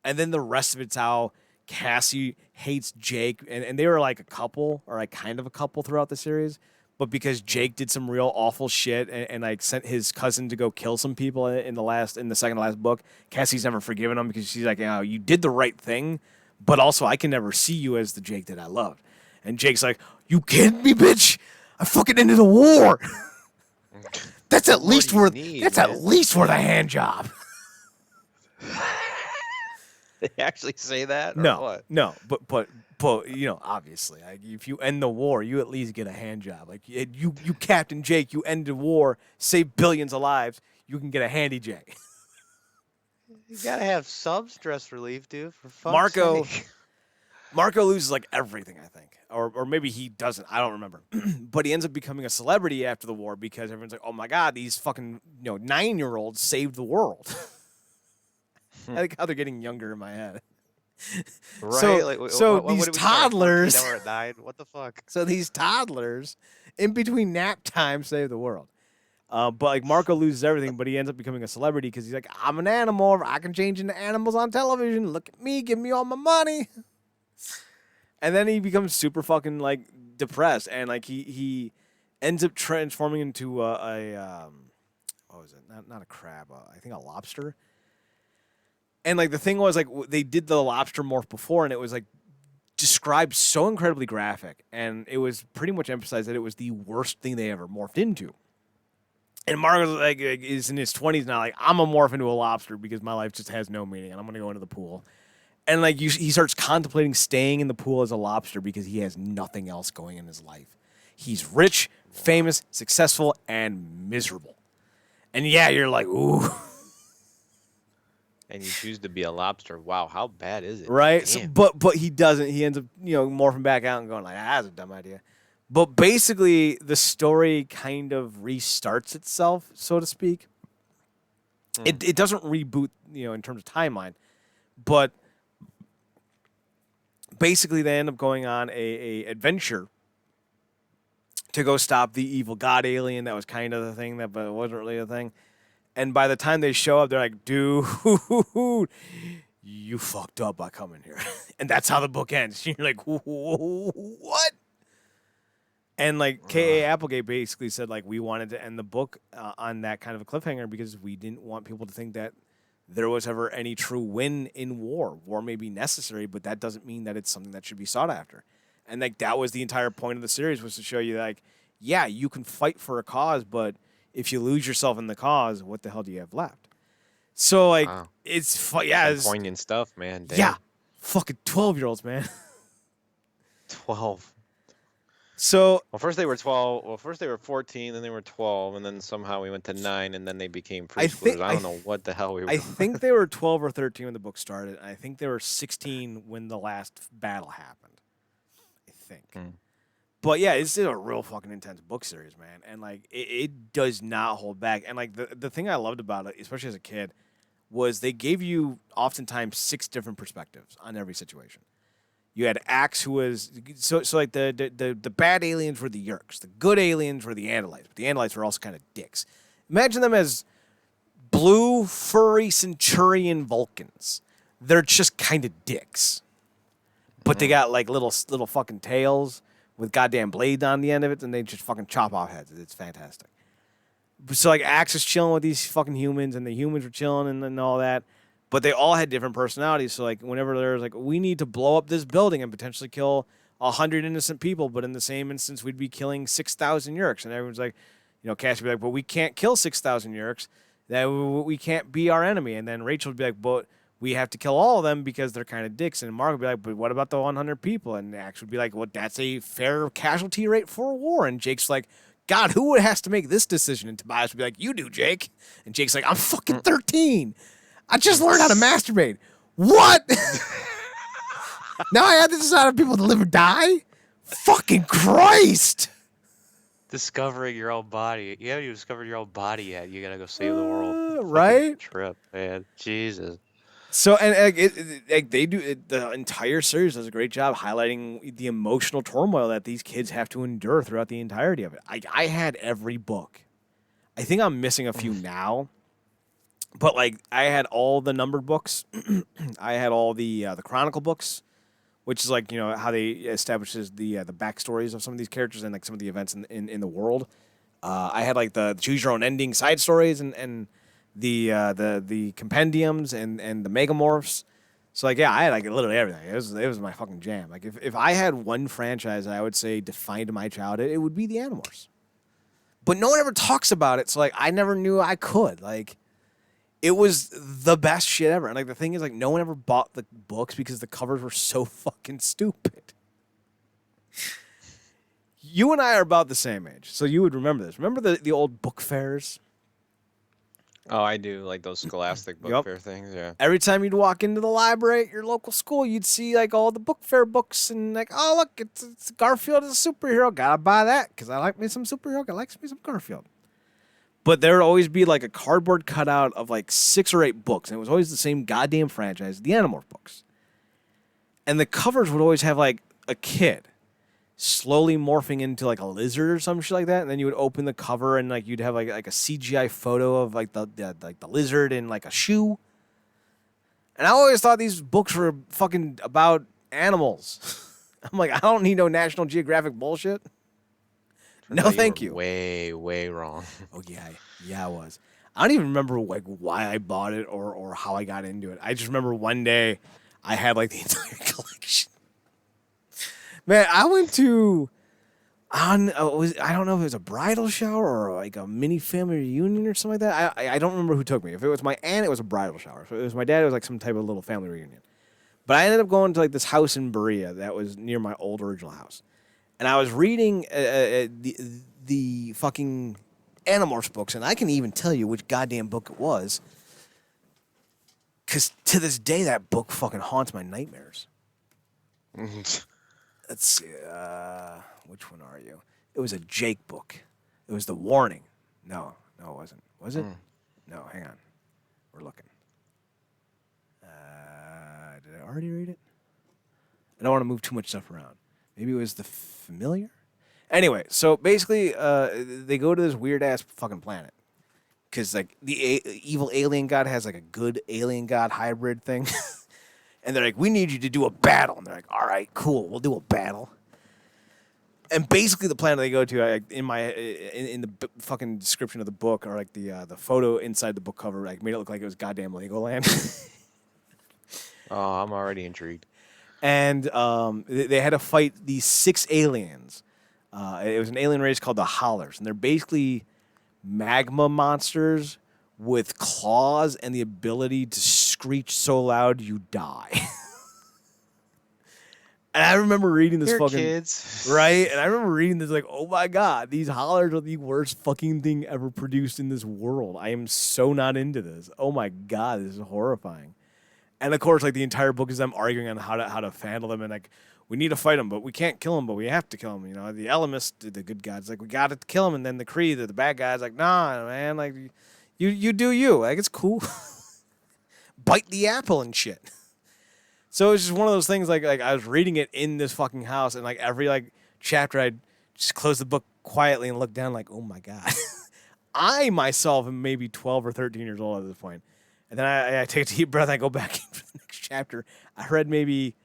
and then the rest of it's how Cassie hates Jake, and they were like a couple, or like kind of a couple throughout the series, but because Jake did some real awful shit and like sent his cousin to go kill some people in the second to last book, Cassie's never forgiven him because she's like, you did the right thing, but also I can never see you as the Jake that I loved. And Jake's like, you kidding me, bitch? I fucking ended a war. That's What at more least do you worth. need, That's at man? least worth a hand job. They actually say that or No, what? no, but obviously, like, if you end the war, you at least get a hand job. Like you Captain Jake, you end the war, save billions of lives, you can get a handy J. You gotta have some stress relief, dude. For fuck's Marco sake. Marco loses like everything, I think, or maybe he doesn't. I don't remember, but he ends up becoming a celebrity after the war because everyone's like, oh my god, these fucking 9-year-olds saved the world. I like how they're getting younger in my head. Right? So Like, so what these did we start at 14? toddlers Now we're at 9? What the fuck? So these toddlers, in between nap time, save the world. But like Marco loses everything, but he ends up becoming a celebrity because he's like, I'm an animal. I can change into animals on television. Look at me, give me all my money. And then he becomes super fucking like depressed, and like he ends up transforming into what was it? Not a crab. I think a lobster. And like the thing was like they did the lobster morph before, and it was like described so incredibly graphic, and it was pretty much emphasized that it was the worst thing they ever morphed into. And Marco's like is in his 20s now, like, I'm gonna morph into a lobster because my life just has no meaning, and I'm gonna go into the pool. And like he starts contemplating staying in the pool as a lobster because he has nothing else going in his life. He's rich, famous, successful, and miserable. And yeah, you're like, ooh. And you choose to be a lobster. Wow, how bad is it? Right? So, Damn. but he doesn't. He ends up, morphing back out and going like, that's a dumb idea. But basically, the story kind of restarts itself, so to speak. It doesn't reboot, in terms of timeline, but basically they end up going on a adventure to go stop the evil god alien that was kind of the thing, but it wasn't really a thing. And by the time they show up, they're like, dude, you fucked up by coming here. And that's how the book ends. You're like, what? And like K.A. Applegate basically said, like, we wanted to end the book on that kind of a cliffhanger because we didn't want people to think that there was ever any true win in war. War may be necessary, but that doesn't mean that it's something that should be sought after. And like that was the entire point of the series, was to show you like, yeah, you can fight for a cause, but if you lose yourself in the cause, what the hell do you have left? So like, Wow. it's Some poignant stuff, man. Damn. yeah, fucking 12-year-olds, man. 12. So Well, first they were 12. Well, first they were 14, then they were 12, and then somehow we went to 9, and then they became preschoolers. I don't know what the hell we were I doing. think they were 12 or 13 when the book started. And I think they were 16 when the last battle happened. I think. But yeah, it's a real fucking intense book series, man. And like it does not hold back. And like the thing I loved about it, especially as a kid, was they gave you oftentimes 6 different perspectives on every situation. You had Axe, who was so like the bad aliens were the Yeerks, the good aliens were the Andalites, but the Andalites were also kind of dicks. Imagine them as blue furry Centurion Vulcans. They're just kind of dicks, but they got like little fucking tails with goddamn blades on the end of it, and they just fucking chop off heads. It's fantastic. So like Axe is chilling with these fucking humans, and the humans were chilling and all that. But they all had different personalities. So like whenever there was like, we need to blow up this building and potentially kill 100 innocent people, but in the same instance we'd be killing 6,000 Yeerks, and everyone's like, Cash would be like, but we can't kill 6,000 Yeerks. That we can't be our enemy. And then Rachel would be like, but we have to kill all of them because they're kind of dicks. And Mark would be like, but what about the 100 people? And Axe would be like, well, that's a fair casualty rate for a war. And Jake's like, God, who has to make this decision? And Tobias would be like, you do, Jake. And Jake's like, I'm fucking 13. I just learned how to masturbate. What? Now I have to decide if people to live or die? Fucking Christ. Discovering your own body. You haven't even discovered your own body yet. You gotta go save the world. Right? Trip, man. Jesus. So, and they do, the entire series does a great job highlighting the emotional turmoil that these kids have to endure throughout the entirety of it. I had every book. I think I'm missing a few now. But like I had all the numbered books, I had all the chronicle books, which is like how they establishes the backstories of some of these characters and like some of the events in the world. I had like the choose your own ending side stories and the compendiums and the megamorphs. So like yeah, I had like literally everything. It was my fucking jam. Like if I had one franchise I would say defined my childhood, it would be the Animorphs. But no one ever talks about it, so like I never knew I could. Like it was the best shit ever. And like the thing is, like no one ever bought the books because the covers were so fucking stupid. You and I are about the same age, so you would remember this. Remember the old book fairs? Oh, I do like those Scholastic book Yep. fair things. Yeah. Every time you'd walk into the library at your local school, you'd see like all the book fair books and like, oh look, it's Garfield is a superhero. Gotta buy that because I like me some superhero. I like me some Garfield. But there would always be like a cardboard cutout of like 6 or 8 books, and it was always the same goddamn franchise, the Animorphs books. And the covers would always have like a kid slowly morphing into like a lizard or some shit like that, and then you would open the cover and like you'd have like a CGI photo of like the lizard in like a shoe. And I always thought these books were fucking about animals. I'm like, I don't need no National Geographic bullshit. Turns No, out thank were you. Way, way wrong. Oh yeah, I was. I don't even remember like why I bought it or how I got into it. I just remember one day I had like the entire collection. Man, I went to I don't know if it was a bridal shower or like a mini family reunion or something like that. I don't remember who took me. If it was my aunt, it was a bridal shower. If it was my dad, it was like some type of little family reunion. But I ended up going to like this house in Berea that was near my old original house, and I was reading the fucking Animorphs books, and I can even tell you which goddamn book it was, because to this day that book fucking haunts my nightmares. Let's see, which one are you? It was a Jake book. It was The Warning. No, it wasn't. Was it? No, hang on. We're looking. Did I already read it? I don't want to move too much stuff around. Maybe it was The Familiar? Anyway, so basically, they go to this weird-ass fucking planet. Because, like, the evil alien god has, like, a good alien god hybrid thing. And they're like, we need you to do a battle. And they're like, all right, cool, we'll do a battle. And basically the planet they go to, in the fucking description of the book, or like the photo inside the book cover, like made it look like it was goddamn Legoland. Oh, I'm already intrigued. And they had to fight these 6 aliens. It was an alien race called the Hollers. And they're basically magma monsters with claws and the ability to screech so loud you die. And I remember reading this fucking kids. Right? And I remember reading this like, oh my god, these hollers are the worst fucking thing ever produced in this world. I am so not into this. Oh my god, this is horrifying. And of course, like the entire book is them arguing on how to handle them, and like we need to fight them, but we can't kill them, but we have to kill them. You know, the Elamists, the good guys, like we got to kill them, and then the Kree, the bad guys, like nah, man, like you do you, like it's cool. Bite the apple and shit. So it's just one of those things. Like I was reading it in this fucking house, and like every like chapter, I'd just close the book quietly and look down, like, oh my god. I myself am maybe 12 or 13 years old at this point. And then I take a deep breath. I go back into the next chapter. I read maybe,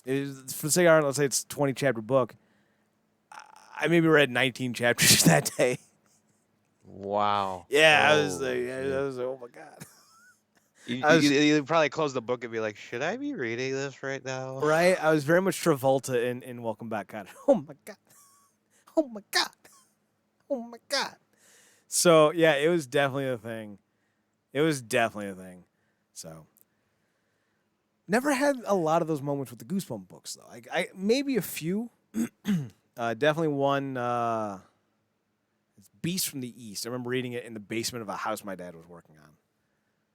for the sake of argument, let's say it's a 20 chapter book. I maybe read 19 chapters that day. Wow. Yeah, oh, I was like, oh my god. You probably close the book and be like, should I be reading this right now? Right? I was very much Travolta in Welcome Back, God. Oh my god. Oh my god. Oh my god. So yeah, it was definitely a thing. So never had a lot of those moments with the Goosebump books though. I maybe a few. Definitely one. It's Beast from the East. I remember reading it in the basement of a house my dad was working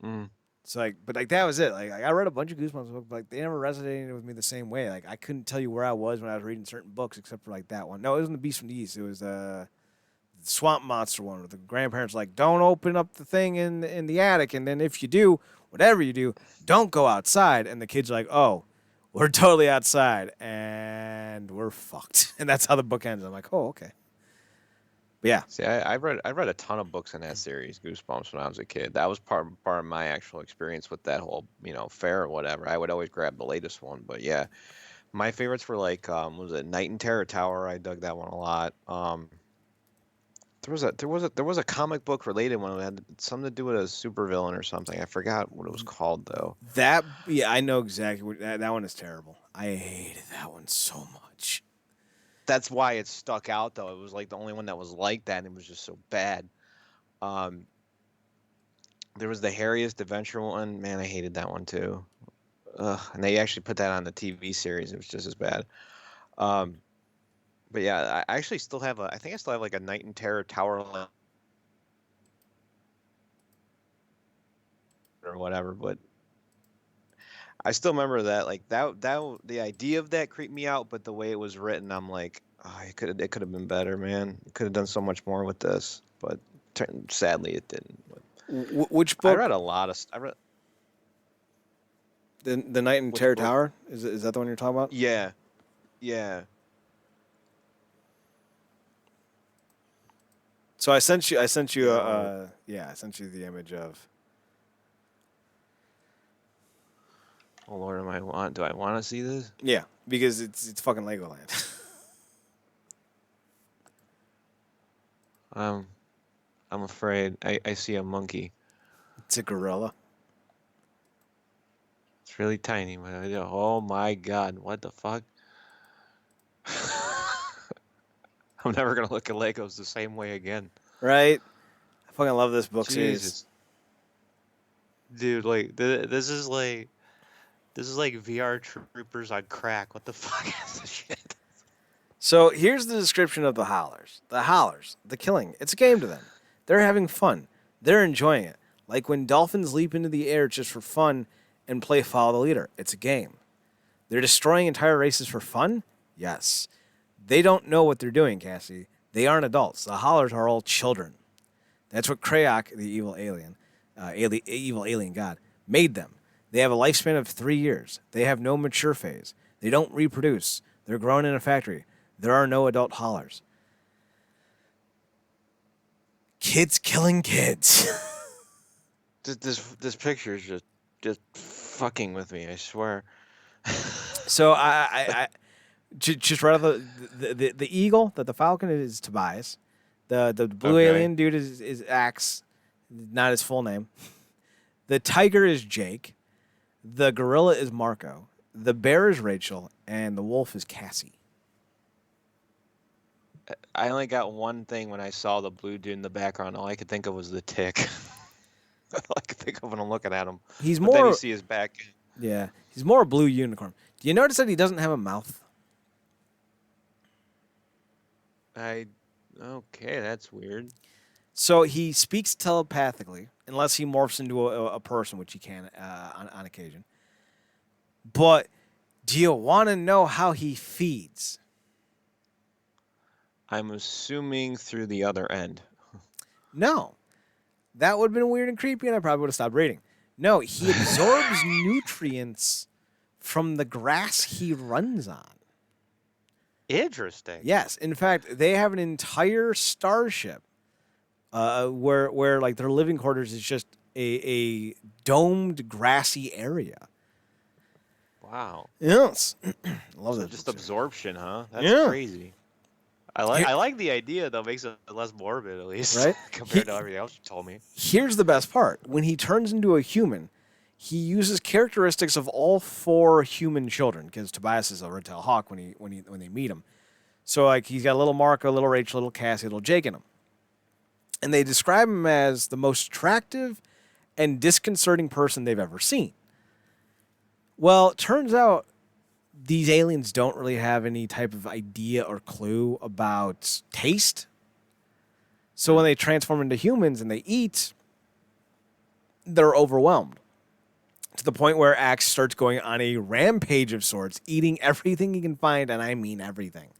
on. So like, but like that was it. Like I read a bunch of Goosebumps books, but like they never resonated with me the same way. Like I couldn't tell you where I was when I was reading certain books, except for like that one. No, it wasn't the Beast from the East. It was the Swamp Monster one, where the grandparents like, don't open up the thing in the attic, and then if you do, whatever you do, don't go outside. And the kids are like, oh, we're totally outside, and we're fucked. And that's how the book ends. I'm like, oh, okay. But yeah. See, I read a ton of books in that series, Goosebumps, when I was a kid. That was part of my actual experience with that whole, fair or whatever. I would always grab the latest one, but yeah, my favorites were like, was it Night in Terror Tower? I dug that one a lot. There was a comic book related one that had something to do with a supervillain or something. I forgot what it was called though. I know exactly what that one is terrible. I hated that one so much. that's why it stuck out though. It was like the only one that was like that, and it was just so bad. Um, there was the Harriest Adventure one. Man, I hated that one too. Ugh, and they actually put that on the TV series. It was just as bad. Um, but yeah, I actually still have I think I still have like a Night in Terror Tower or whatever. But I still remember that like the idea of that creeped me out, but the way it was written, I'm like, oh, it could have been better, man. It could have done so much more with this, but sadly it didn't. But Which I book? read a lot of I read The Night in which Terror book? Tower? Is that the one you're talking about? Yeah, yeah. So I sent you Yeah. I sent you the image of. Oh Lord, do I want to see this? Yeah, because it's fucking Legoland. Um, I'm afraid I see a monkey. It's a gorilla. It's really tiny, but oh my God, what the fuck? I'm never gonna look at Legos the same way again. Right? I fucking love this book series. Jesus, dude, like this is like VR troopers on crack. What the fuck is this shit? So here's the description of the Howlers. The Howlers, the killing, it's a game to them. They're having fun. They're enjoying it. Like when dolphins leap into the air just for fun and play follow the leader. It's a game. They're destroying entire races for fun? Yes. They don't know what they're doing, Cassie. They aren't adults. The Howlers are all children. That's what Krayok, the evil alien god, made them. They have a lifespan of 3 years. They have no mature phase. They don't reproduce. They're grown in a factory. There are no adult Howlers. Kids killing kids. This picture is just fucking with me. I swear. So I just right off the eagle, the falcon is Tobias. The blue Okay. alien dude is Axe, not his full name. The tiger is Jake. The gorilla is Marco. The bear is Rachel, and the wolf is Cassie. I only got one thing when I saw the blue dude in the background. All I could think of was the tick. All I could think of when I'm looking at him. He's But then you more, see his back. yeah, he's more a blue unicorn. Do you notice that he doesn't have a mouth? Okay, that's weird. So he speaks telepathically, unless he morphs into a person, which he can on occasion. But do you want to know how he feeds? I'm assuming through the other end. No. That would have been weird and creepy, and I probably would have stopped reading. No, he absorbs nutrients from the grass he runs on. Interesting. Yes. In fact, they have an entire starship where like their living quarters is just a domed grassy area. Wow. Yes. Love So that. just book series. absorption, huh? That's Yeah. crazy. I like the idea though. Makes it less morbid at least, Right? compared to everything else you told me. Here's the best part. When he turns into a human, he uses characteristics of all 4 human children, because Tobias is a red-tailed hawk when they meet him. So like he's got a little Marco, little Rachel, little Cassie, little Jake in him. And they describe him as the most attractive and disconcerting person they've ever seen. Well, it turns out these aliens don't really have any type of idea or clue about taste. So when they transform into humans and they eat, they're overwhelmed. To the point where Axe starts going on a rampage of sorts, eating everything he can find, and I mean everything.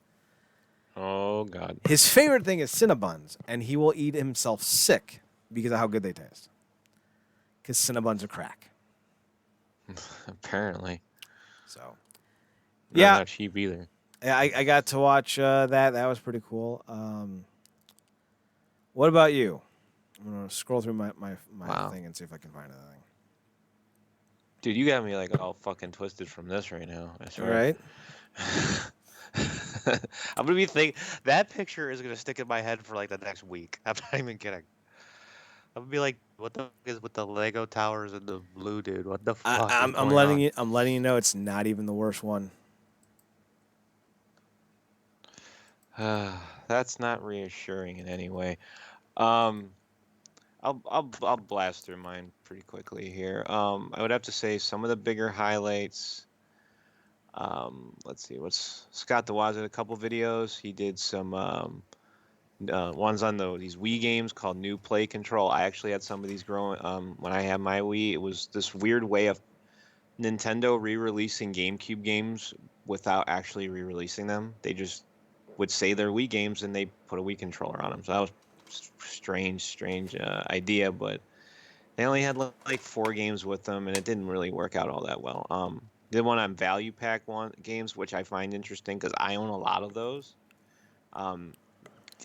Oh God. His favorite thing is Cinnabons, and he will eat himself sick because of how good they taste. Because Cinnabons are crack. Apparently. So, They're yeah, not cheap either. I got to watch that. That was pretty cool. What about you? I'm going to scroll through my Wow. thing and see if I can find anything. Dude, you got me like all fucking twisted from this right now. I All swear. right. I'm gonna be thinking that picture is gonna stick in my head for like the next week. I'm not even kidding. I'm gonna be like, what the fuck is with the Lego towers and the blue dude? What the fuck is I'm going letting on? I'm letting you know it's not even the worst one. That's not reassuring in any way. Um, I'll blast through mine pretty quickly here. I would have to say some of the bigger highlights. Let's see, what's Scott DeWaz did a couple videos. He did some ones on these Wii games called New Play Control. I actually had some of these growing when I had my Wii. It was this weird way of Nintendo re-releasing GameCube games without actually re-releasing them. They just would say they're Wii games and they put a Wii controller on them. So that was strange idea, but they only had like four games with them, and it didn't really work out all that well. The one on Value Pack one games, which I find interesting because I own a lot of those. Um,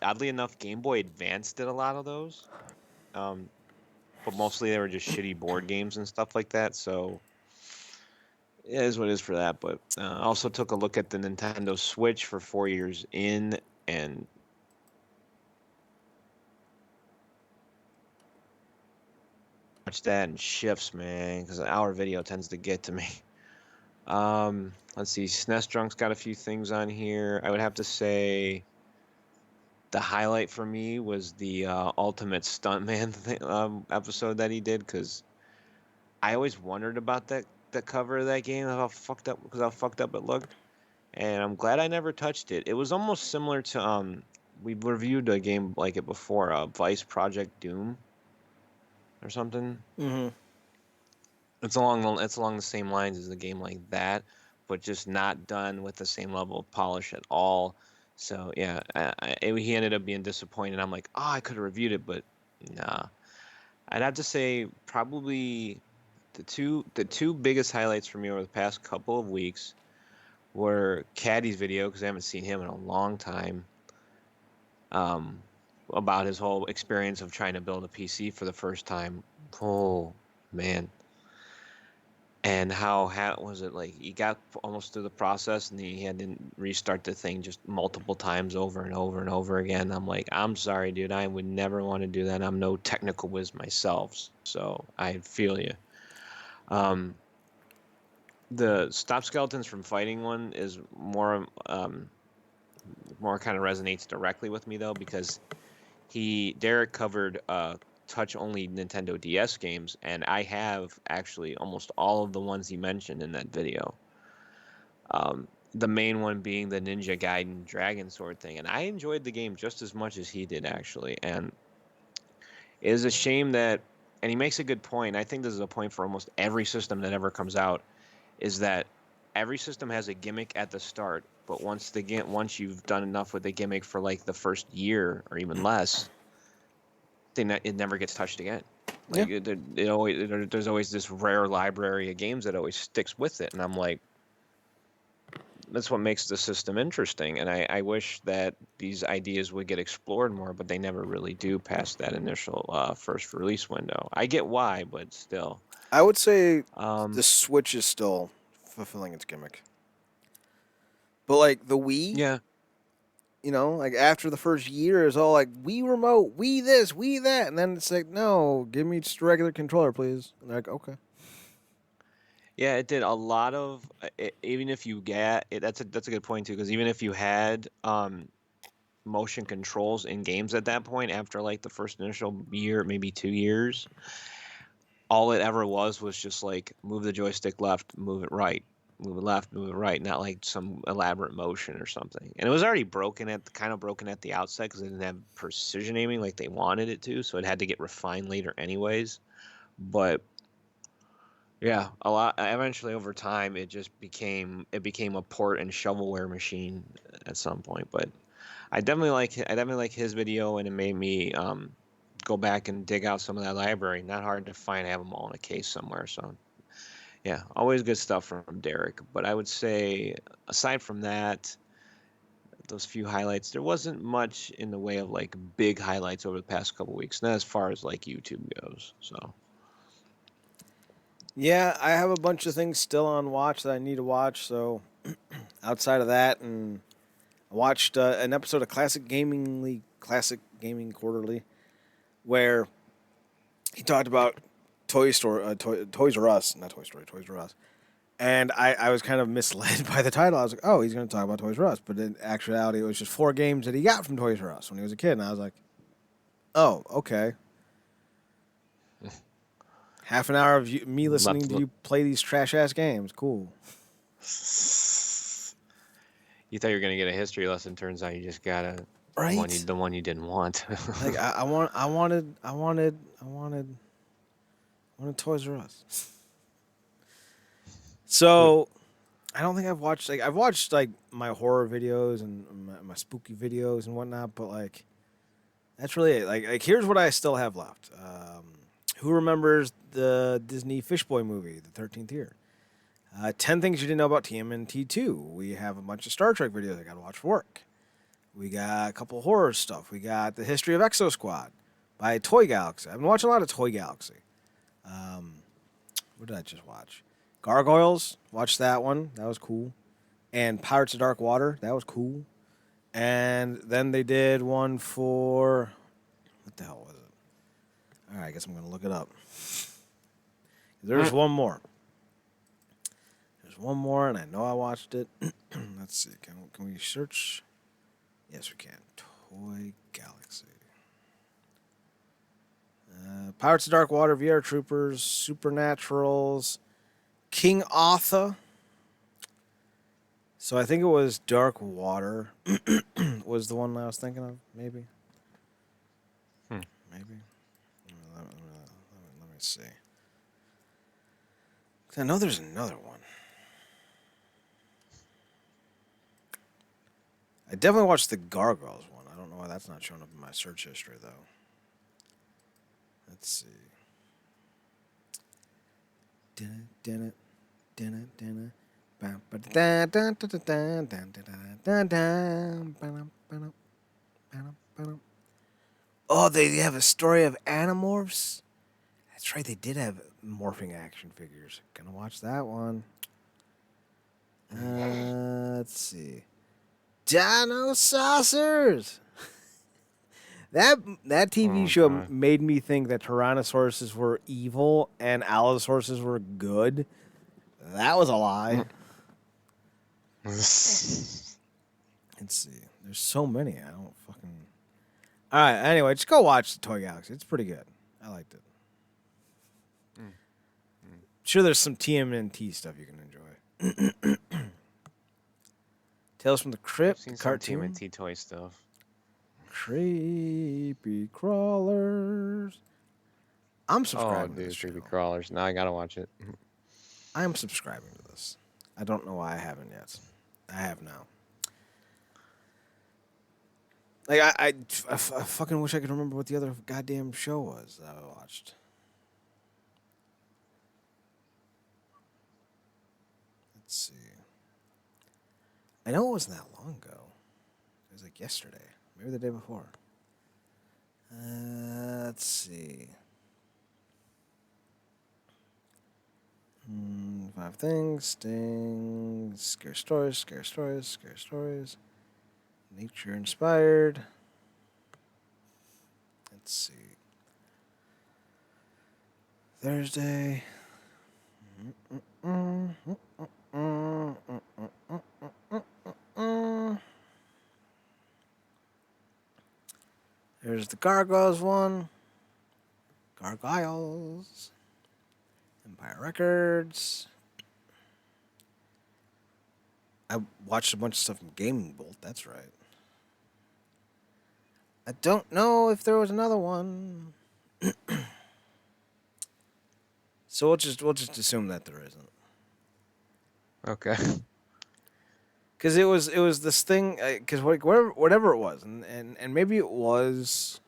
Oddly enough, Game Boy Advance did a lot of those, um, but mostly they were just shitty board games and stuff like that. So it is what it is for that. But I also took a look at the Nintendo Switch for 4 years in, and watch that in shifts, man, because an hour video tends to get to me. Let's see. SNES Drunk's got a few things on here. I would have to say the highlight for me was the Ultimate Stuntman episode that he did, because I always wondered about the cover of that game, how fucked up it looked, and I'm glad I never touched it. It was almost similar to we reviewed a game like it before, Vice Project Doom or something. Mm-hmm. It's along the same lines as a game like that, but just not done with the same level of polish at all. So yeah, he ended up being disappointed. I'm like, oh, I could have reviewed it, but nah. I'd have to say probably the two biggest highlights for me over the past couple of weeks were Caddy's video, because I haven't seen him in a long time. Um, about his whole experience of trying to build a PC for the first time. Oh man, and how was it, like he got almost through the process and he had to restart the thing just multiple times over and over and over again. I'm like, I'm sorry, dude, I would never want to do that. I'm no technical whiz myself, so I feel you. um the Stop Skeletons from Fighting one is more kind of resonates directly with me though, because Derek covered touch only Nintendo DS games, and I have actually almost all of the ones he mentioned in that video. The main one being the Ninja Gaiden Dragon Sword thing, and I enjoyed the game just as much as he did actually. And it is a shame that, and he makes a good point. I think this is a point for almost every system that ever comes out, is that every system has a gimmick at the start, but once you've done enough with the gimmick for like the first year or even less, it never gets touched again. Yeah. Like there's always this rare library of games that always sticks with it, and I'm like, that's what makes the system interesting. And I wish that these ideas would get explored more, but they never really do past that initial first release window. I get why, but still. I would say Um, the Switch is still fulfilling its gimmick. But like the Wii, yeah, like after the first year is all like Wii remote, Wii this, Wii that, and then it's like, no, give me just a regular controller, please. And they're like, okay. yeah, it did a lot of even if you get it, that's a good point too, because even if you had motion controls in games at that point, after like the first initial year, maybe 2 years, all it ever was just like move the joystick left, move it right, move it left, move it right, not like some elaborate motion or something. And it was already kind of broken at the outset, because it didn't have precision aiming like they wanted it to, so it had to get refined later anyways. But yeah, a lot. Eventually, over time, it became a port and shovelware machine at some point. But I definitely like his video, and it made me go back and dig out some of that library. Not hard to find. I have them all in a case somewhere. So yeah, always good stuff from Derek. But I would say, aside from that, those few highlights, there wasn't much in the way of like big highlights over the past couple weeks. Not as far as like YouTube goes. So Yeah, I have a bunch of things still on watch that I need to watch. So outside of that, and I watched an episode of Classic Gaming Quarterly, where he talked about Toys R Us, not Toy Story, Toys R Us, And I was kind of misled by the title. I was like, oh, he's going to talk about Toys R Us. But in actuality, it was just 4 games that he got from Toys R Us when he was a kid. And I was like, oh, okay. Half an hour of me listening to you play these trash-ass games. Cool. You thought you were gonna get a history lesson. Turns out you just got the one you didn't want. Like I wanted Toys R Us. So I don't think I've watched like my horror videos and my spooky videos and whatnot, but like that's really it. Like here's what I still have left. Who remembers the Disney Fishboy movie, The 13th Year? 10 Things You Didn't Know About TMNT 2. We have a bunch of Star Trek videos I got to watch for work. We got a couple of horror stuff. We got The History of Exo Squad by Toy Galaxy. I've been watching a lot of Toy Galaxy. What did I just watch? Gargoyles. Watched that one. That was cool. And Pirates of Dark Water. That was cool. And then they did one for... What the hell was it? All right, I guess I'm going to look it up. There's one more. There's one more, and I know I watched it. Let's see. Can we search? Yes, we can. Toy Galaxy. Pirates of Dark Water, VR Troopers, Supernaturals, King Arthur. So I think it was Dark Water was the one I was thinking of, maybe. Maybe. Let me see. I know there's another one. I definitely watched the Gargoyles one. I don't know why that's not showing up in my search history, though. Let's see. Oh, they have a story of Animorphs? That's right, they did have morphing action figures. Gonna watch that one. Let's see. Dino Saucers! That TV show made me think that Tyrannosauruses were evil and Allosauruses were good. That was a lie. Let's see. There's so many. I don't fucking... All right, anyway, just go watch the Toy Galaxy. It's pretty good. I liked it. Sure, there's some TMNT stuff you can enjoy. Tales from the Crypt, I've seen cartoon. some TMNT toy stuff. Creepy crawlers. I'm subscribing to this creepy channel. crawlers. Now I gotta watch it. I am subscribing to this. I don't know why I haven't yet. I have now. Like I fucking wish I could remember what the other goddamn show was that I watched. Let's see. I know it wasn't that long ago. It was like yesterday. Maybe the day before. Let's see. 5 things. Sting. Scare stories. Scare stories. Scare stories. Nature inspired. Let's see. Thursday. There's the Gargoyles one. Gargoyles. Empire Records. I watched a bunch of stuff from Gaming Bolt, that's right. I don't know if there was another one. So we'll just assume that there isn't. Okay. Because it was this thing. Because whatever it was, and maybe it was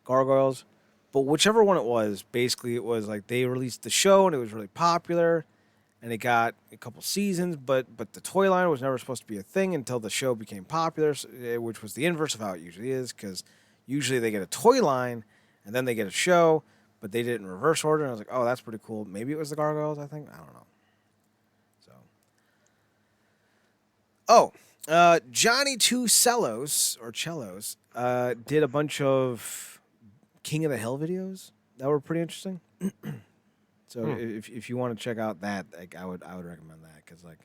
Gargoyles, but whichever one it was, basically it was like they released the show and it was really popular, and it got a couple seasons, but the toy line was never supposed to be a thing until the show became popular, which was the inverse of how it usually is. Because usually they get a toy line and then they get a show, but they did it in reverse order. And I was like, oh, that's pretty cool. Maybe it was the Gargoyles. I think I don't know. Johnny Two Cellos did a bunch of King of the Hill videos that were pretty interesting. So Hmm. if you want to check out that, like I would recommend that because like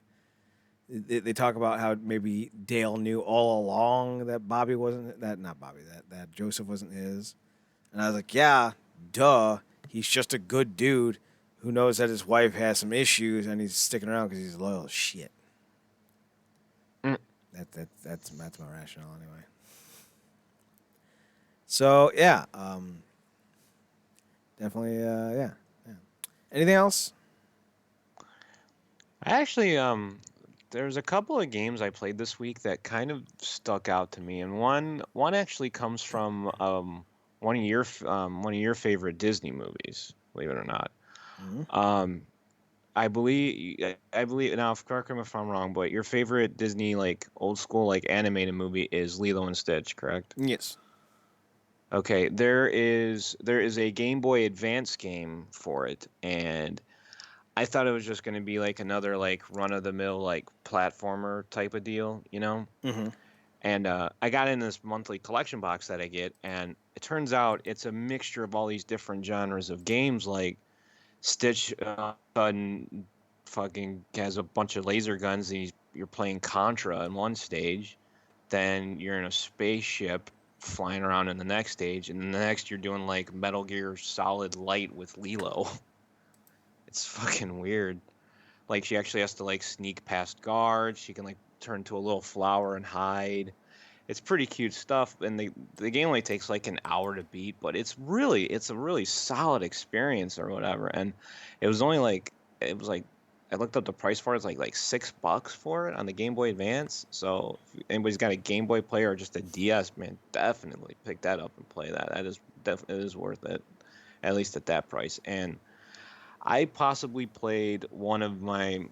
they talk about how maybe Dale knew all along that Bobby wasn't that not Bobby that Joseph wasn't his, and I was like, yeah, duh, he's just a good dude who knows that his wife has some issues and he's sticking around because he's loyal as shit. Mm. That's my rationale anyway. So yeah, definitely yeah. Anything else? I actually there's a couple of games I played this week that kind of stuck out to me, and one actually comes from one of your favorite Disney movies, believe it or not. Mm-hmm. Um, I believe now, correct me if I'm wrong, but your favorite Disney like old school like animated movie is Lilo and Stitch, correct? Yes. Okay, there is a Game Boy Advance game for it, and I thought it was just going to be like another like run of the mill like platformer type of deal, you know? Mm-hmm. And I got in this monthly collection box that I get, and it turns out it's a mixture of all these different genres of games. Like Stitch sudden fucking has a bunch of laser guns, and you're playing Contra in one stage. Then you're in a spaceship flying around in the next stage, and then the next you're doing like Metal Gear Solid Light with Lilo. It's fucking weird. Like she actually has to like sneak past guards. She can like turn to a little flower and hide. It's pretty cute stuff, and the game only takes like an hour to beat, but it's a really solid experience or whatever. And it was only like it was like I looked up the price for it. It's like $6 for it on the Game Boy Advance. So if anybody's got a Game Boy player or just a DS, man, definitely pick that up and play that. That is definitely it is worth it, at least at that price. And I possibly played one of my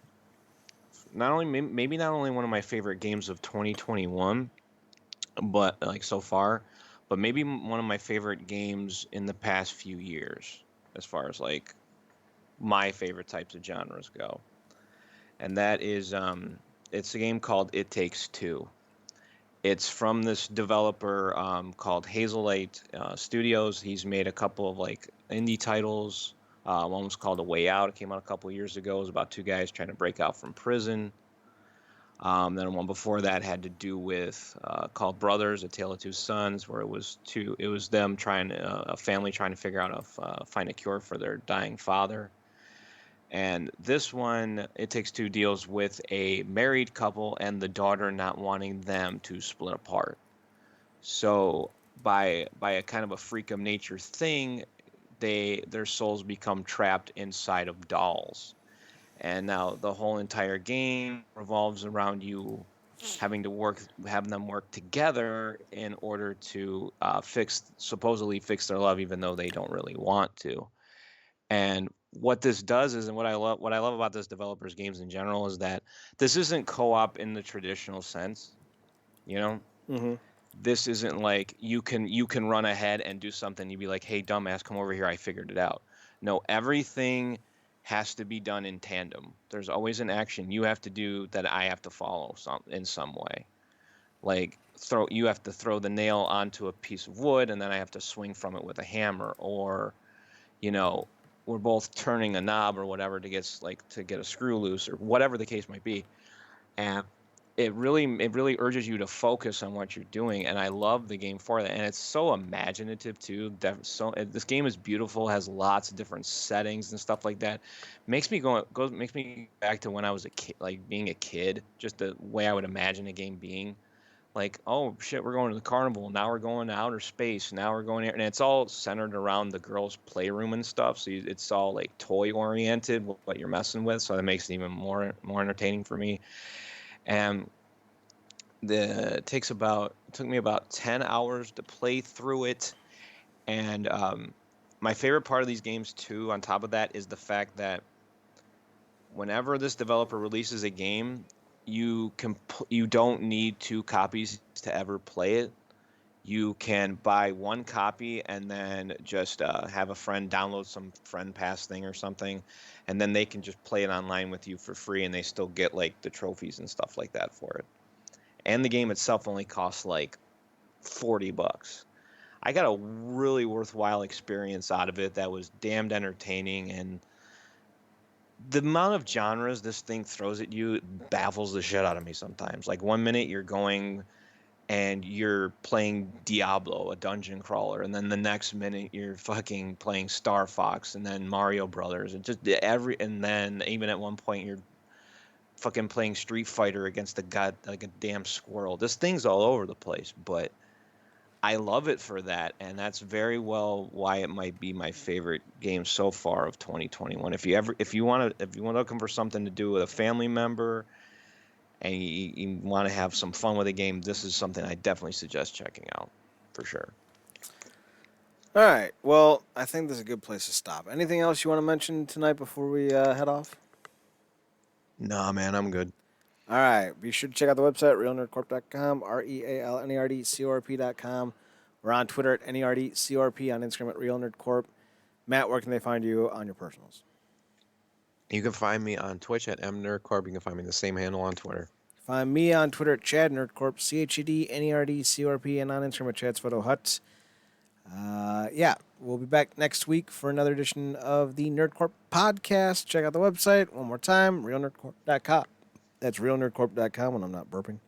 not only maybe not only one of my favorite games of 2021, but like so far, but maybe one of my favorite games in the past few years, as far as like my favorite types of genres go. And that is it's a game called It Takes Two. It's from this developer called Hazelight Studios. He's made a couple of like indie titles. One was called A Way Out. It came out a couple of years ago. It was about two guys trying to break out from prison. Then one before that had to do with called Brothers: A Tale of Two Sons, where it was them trying a family trying to figure out find a cure for their dying father. And this one, It Takes Two, deals with a married couple and the daughter not wanting them to split apart. So by a kind of a freak of nature thing, their souls become trapped inside of dolls. And now the whole entire game revolves around you having them work together in order to supposedly fix their love, even though they don't really want to. And what this does is, and what I love about this developer's games in general is that this isn't co-op in the traditional sense. You know, Mm-hmm. this isn't like you can run ahead and do something. You'd be like, hey, dumbass, come over here. I figured it out. No, everything has to be done in tandem. There's always an action you have to do that I have to follow in some way. Like you have to throw the nail onto a piece of wood, and then I have to swing from it with a hammer, or you know, we're both turning a knob or whatever to get a screw loose or whatever the case might be. And it really urges you to focus on what you're doing, and I love the game for that. And it's so imaginative too. This game is beautiful, has lots of different settings and stuff like that. Makes me back to when I was a kid, like being a kid, just the way I would imagine a game being. Like, oh shit, we're going to the carnival. Now we're going to outer space. Now we're going here, and it's all centered around the girls' playroom and stuff. So it's all like toy oriented, what you're messing with. So that makes it even more entertaining for me. And it took me about 10 hours to play through it. And my favorite part of these games too, on top of that, is the fact that whenever this developer releases a game, you don't need two copies to ever play it. You can buy one copy and then just have a friend download some friend pass thing or something, and then they can just play it online with you for free, and they still get like the trophies and stuff like that for it. And the game itself only costs like $40. I got a really worthwhile experience out of it that was damned entertaining, and The amount of genres this thing throws at you baffles the shit out of me sometimes. Like one minute you're going and you're playing Diablo, a dungeon crawler, and then the next minute you're fucking playing Star Fox, and then Mario Brothers, and just and then even at one point you're fucking playing Street Fighter against a god like a damn squirrel. This thing's all over the place, but I love it for that, and that's very well why it might be my favorite game so far of 2021. If you want looking for something to do with a family member and you want to have some fun with a game, this is something I definitely suggest checking out for sure. All right. Well, I think this is a good place to stop. Anything else you want to mention tonight before we head off? Nah, man, I'm good. All right. Be sure to check out the website, realnerdcorp.com, realnerdcorp.com. We're on Twitter at NERDCORP, on Instagram at realnerdcorp. Matt, where can they find you on your personals? You can find me on Twitch at mnerdcorp. You can find me the same handle on Twitter. Find me on Twitter at Chad Nerdcorp, CHEDNERDCORP, and on Instagram at Chad's Photo Hut. Yeah, we'll be back next week for another edition of the NerdCorp Podcast. Check out the website one more time, realnerdcorp.com. That's realnerdcorp.com when I'm not burping.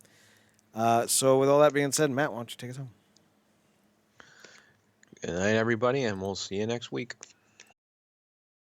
So with all that being said, Matt, why don't you take us home? Good night, everybody, and we'll see you next week.